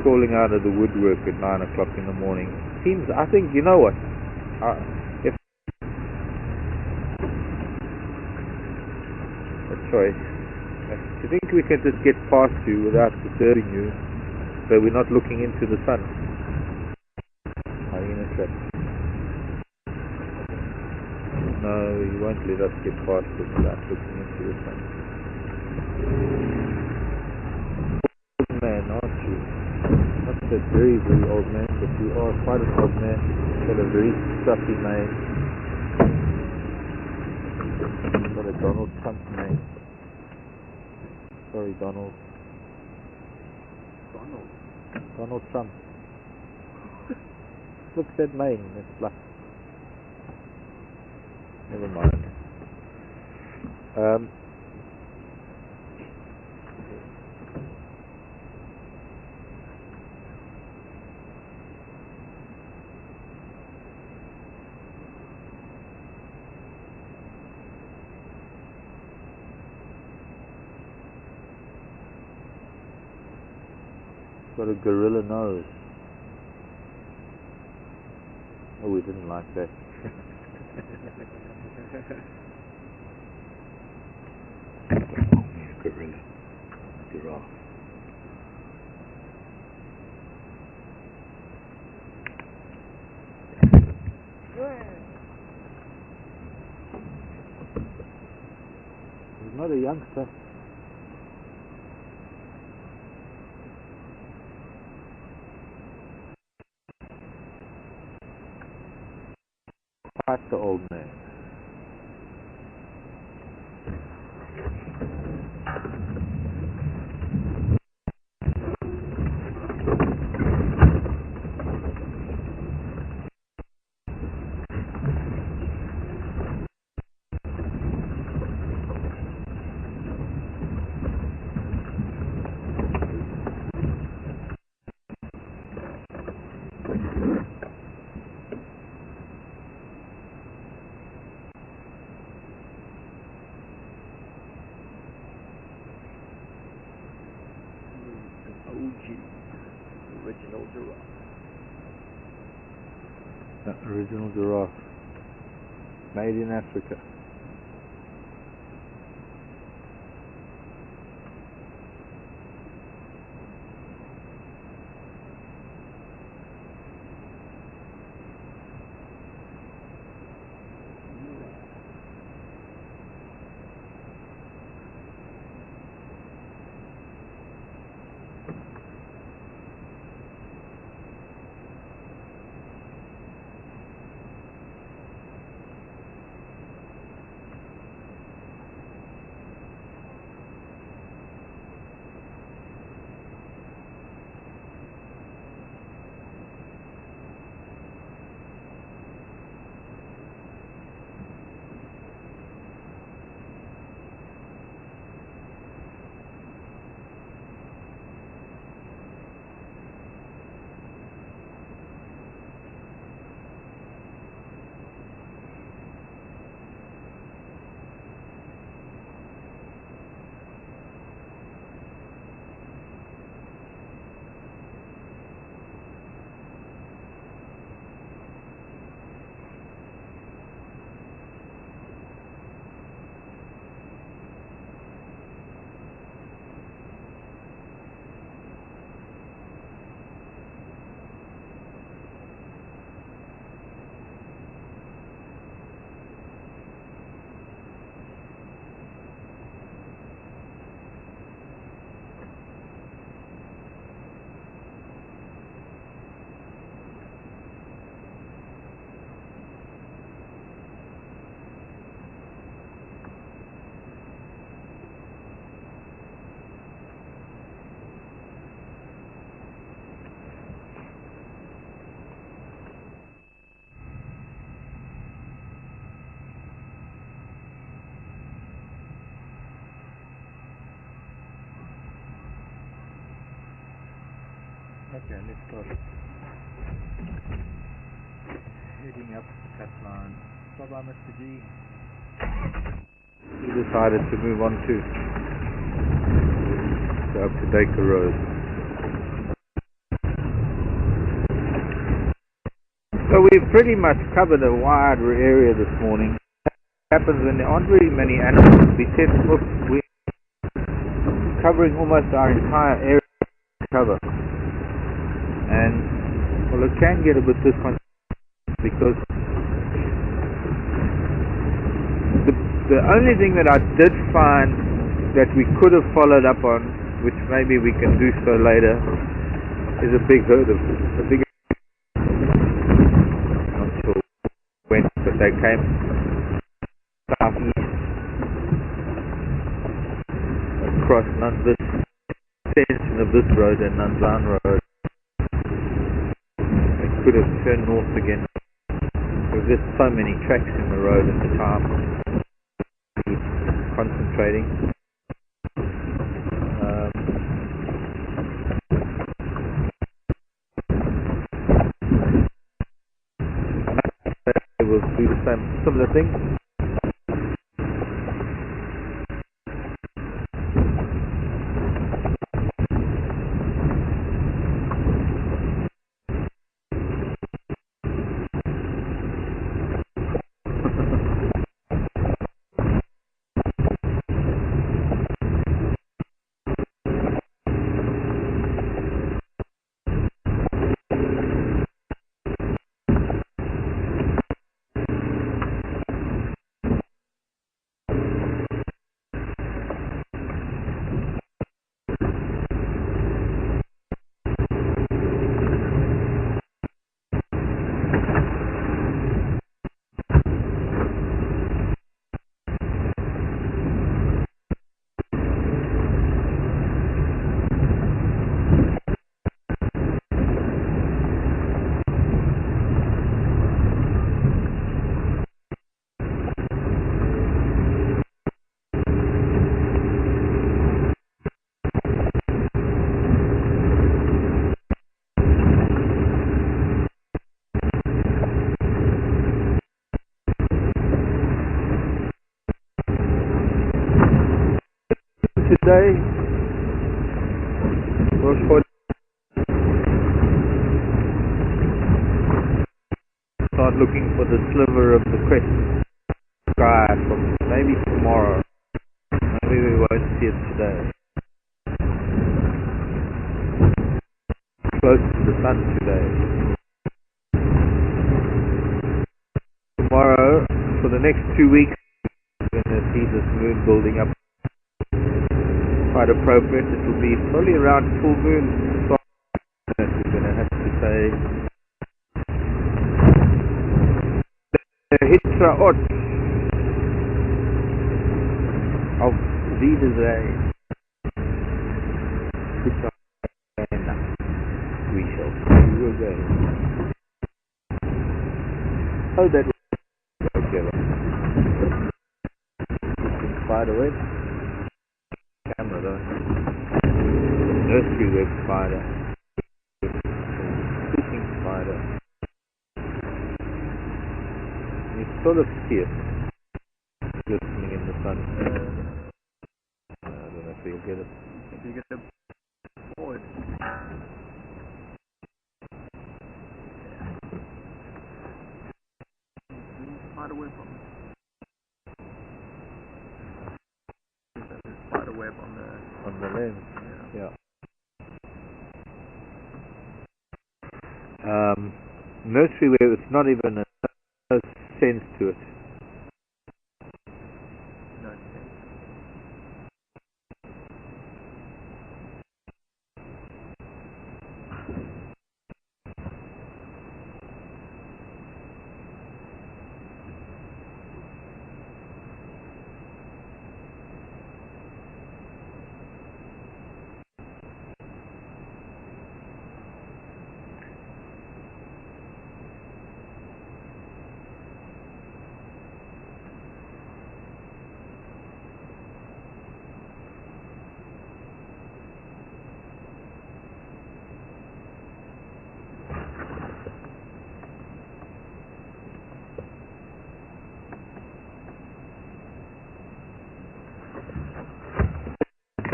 Calling out of the woodwork at 9 o'clock in the morning. Seems, I think, you know what? If a choice, do you think we can just get past you without disturbing you, so we're not looking into the sun? Are you gonna say? No, you won't let us get past it without looking into the sun. Old man, aren't you? Not that very, very old man, but you are quite an old man. You've got a very stuffy mane. You've got a Donald Trump mane. Sorry, Donald. Donald Trump. Look at that mane, that's black. Never mind. Got a gorilla nose. Oh, we didn't like that. Gorilla. Giraffe. He's not a youngster. Quite the old man. Original giraffe. Original giraffe. Made in Africa. Okay, let's start heading up that line. Bye-bye, Mr. G. We decided to move on to go up to Baker Road. So we've pretty much covered a wide area this morning. What happens when there aren't very many animals? We're covering almost our entire area to cover. And, well, it can get a bit disconcerting because the only thing that I did find that we could have followed up on, which maybe we can do so later, is a big herd of not sure when, but they came southeast across this extension of this road and Nanzan Road. They could have turned north again. There were just so many tracks in the road at the time. Concentrating. We'll do the same similar thing. Today, start looking for the sliver of the crescent sky from maybe tomorrow. Maybe we won't see it today. Close to the sun today. Tomorrow, for the next 2 weeks, we're going to see this moon building up. Quite appropriate. It will be probably around full moon. We're going to have to say the Hitraot of Wiedersehen. We shall see you again. Oh, that was together. Spider web. Camera though. Nursery web spider. Sleeping spider. You sort of see it glistening in the sun. I don't know if you'll get it. If you get the forward. Spider web on the lens. Yeah. Nursery web, it's not even a sense to it. No sense.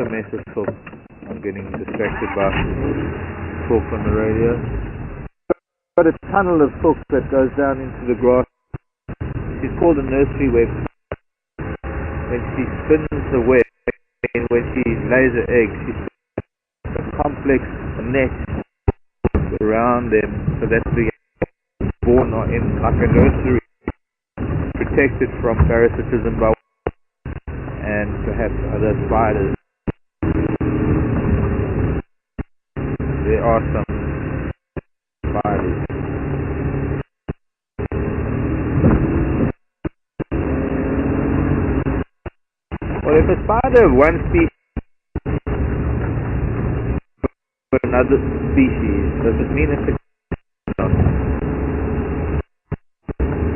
another mess of filth. I'm getting distracted by talk on the radio. Got a tunnel of filth that goes down into the grass. She's called a nursery web. When she spins the web, and when she lays her eggs, she spins a complex net around them so that the born are in like a nursery, protected from parasitism by and perhaps other spiders. There are some spiders. Well, if a spider of one species for another species, does it mean it's a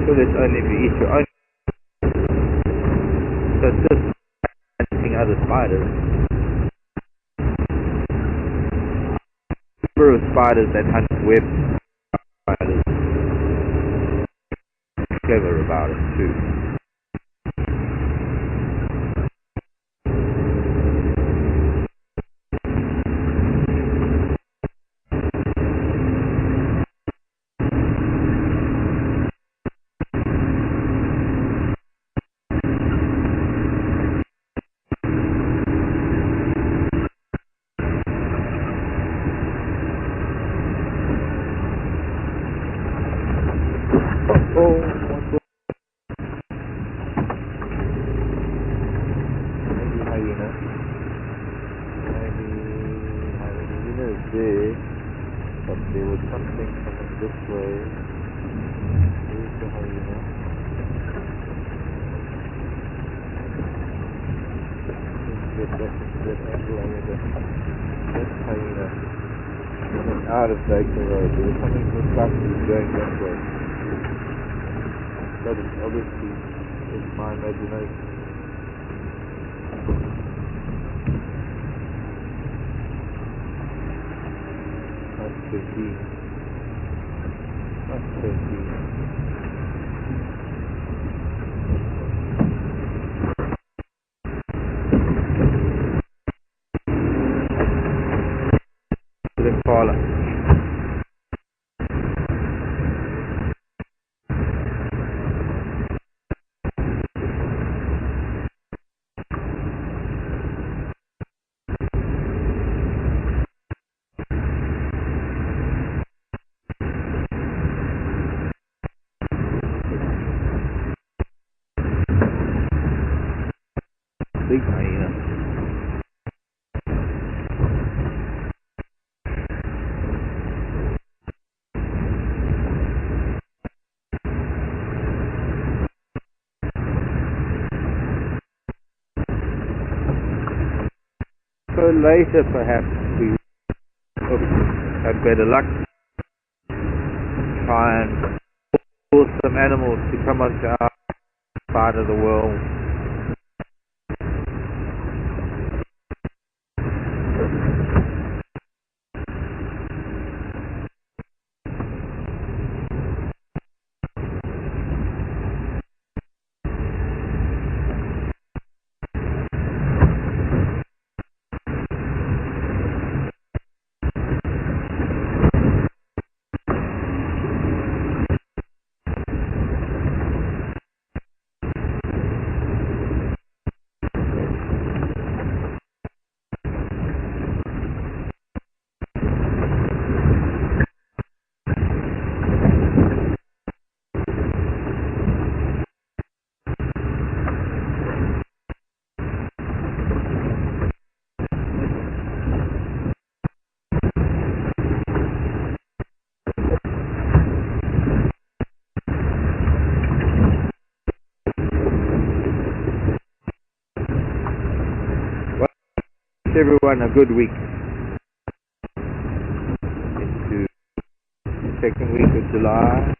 so that's only if you eat your own? So it's just eating other spiders. Number of spiders that hunt web spiders. Clever about it too. There, but there was something coming this way. Here's the hyena. Get back into that angle over there. That's hyena. Coming out of Baker Road. There was something from Buckley going that way. But it's obviously it's my imagination. That's 13. The caller. Big hyena. So later perhaps we have better luck. Try and force some animals to come onto our side of the world. Everyone a good week into the second week of July.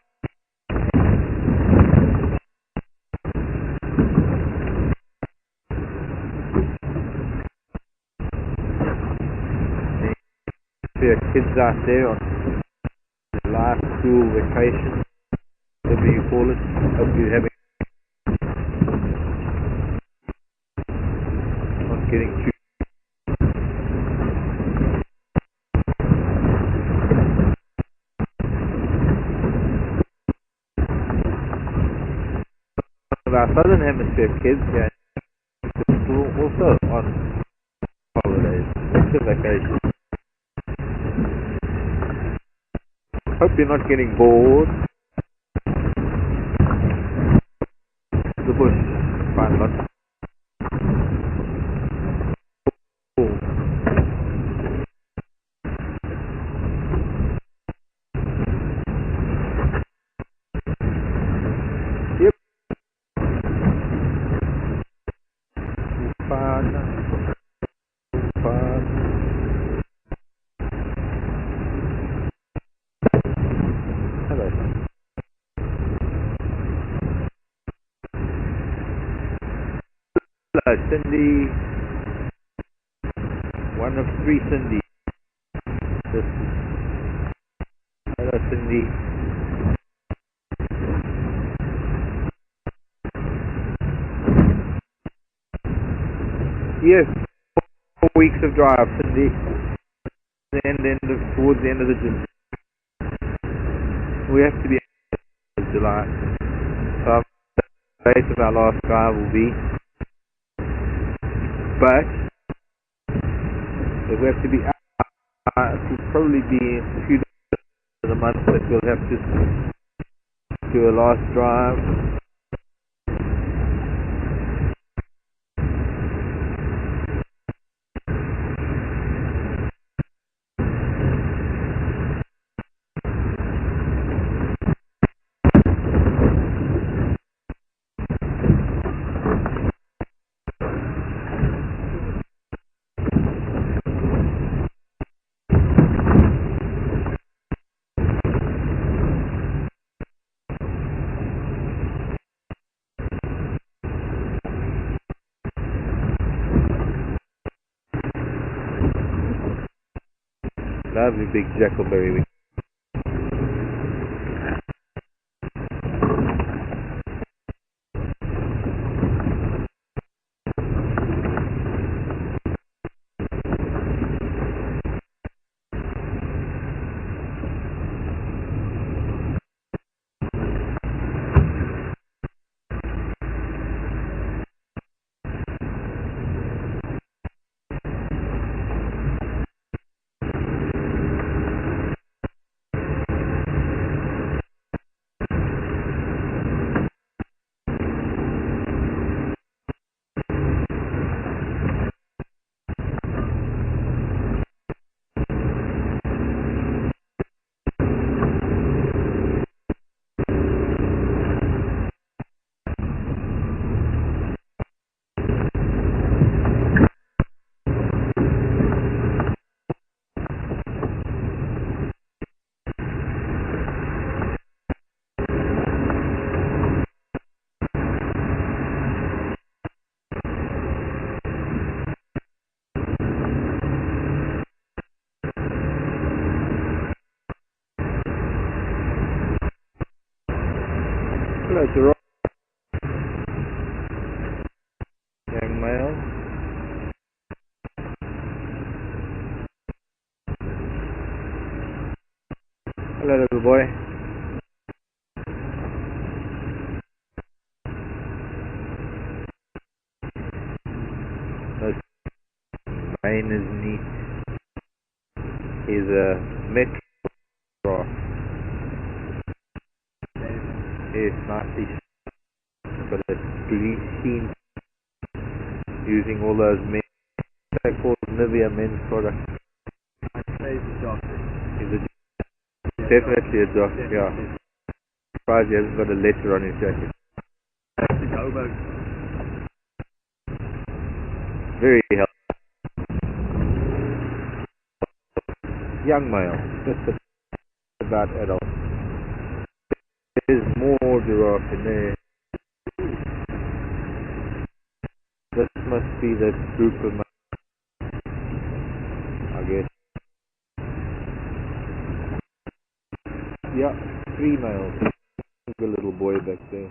There are kids out there on July school vacation, whatever you call it. Hope you're having not getting too of our southern hemisphere kids here were also on holidays, winter vacation. Hope you're not getting bored. The bush, fine lot. Cool. Yep. Fun. Fun. Hello. Hello, Cindy. One of three Cindy. Hello, Cindy. Yes, 4 weeks of drive, Cindy. Towards the end of the June. We have to be in July. So the date of our last drive will be. But we have to be out. It will probably be a few days of the month that we'll have to do a last drive. Lovely big Jackleberry. Hello, Jerome. Young male. Hello, little boy. This mane is neat. He's a metro. It's nicely but it's greasy using all those men. They call Nivea men's products. I'd say he's a jock. He's definitely a jock, yeah. Surprised he hasn't got a letter on his jacket. Very healthy. Young male, just about adult. There's more giraffe in there. This must be the group of males, I guess. Yeah, 3 males. The little boy back there.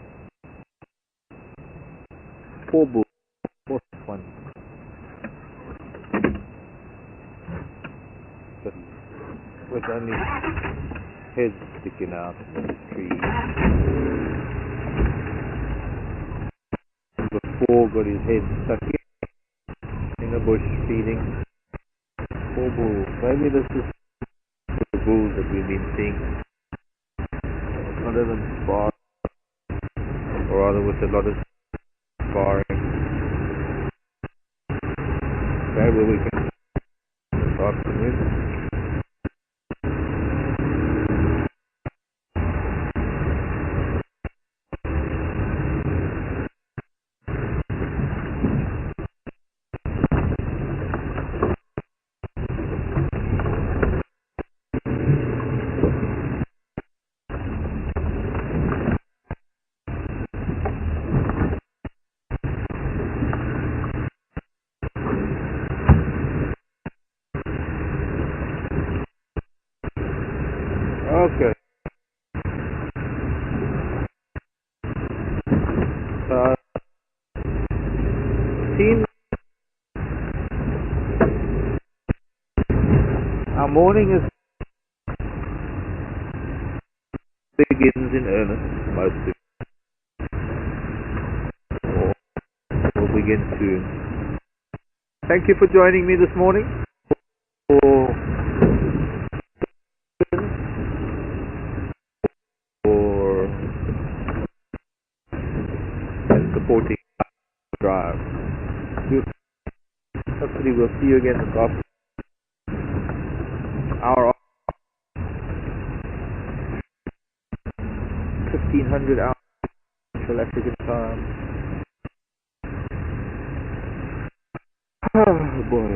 4 bulls. 4th one. But with only heads sticking out of the tree. got his head stuck in the bush feeding. Poor bull. Maybe this is the bulls that we've been seeing. Not even spar, or rather with a lot of sparring. Okay, well we can this afternoon. Okay. Team, our morning is begins in earnest, most of it, or will begin soon. Thank you for joining me this morning for and supporting our drive. Hopefully we'll see you again this afternoon. Hour 1500 hours South African time. Oh boy.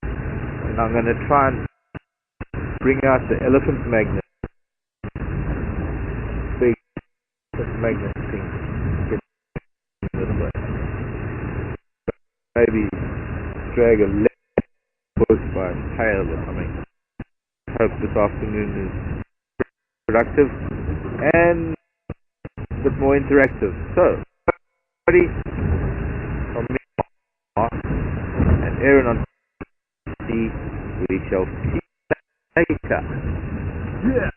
And I'm gonna try and bring out the elephant magnet. Big magnet thing. Get this way. Maybe drag a leg bush by its tail or something. Hope this afternoon is productive and a bit more interactive. So, everybody from me and Aaron on C, we shall see you later. Yeah.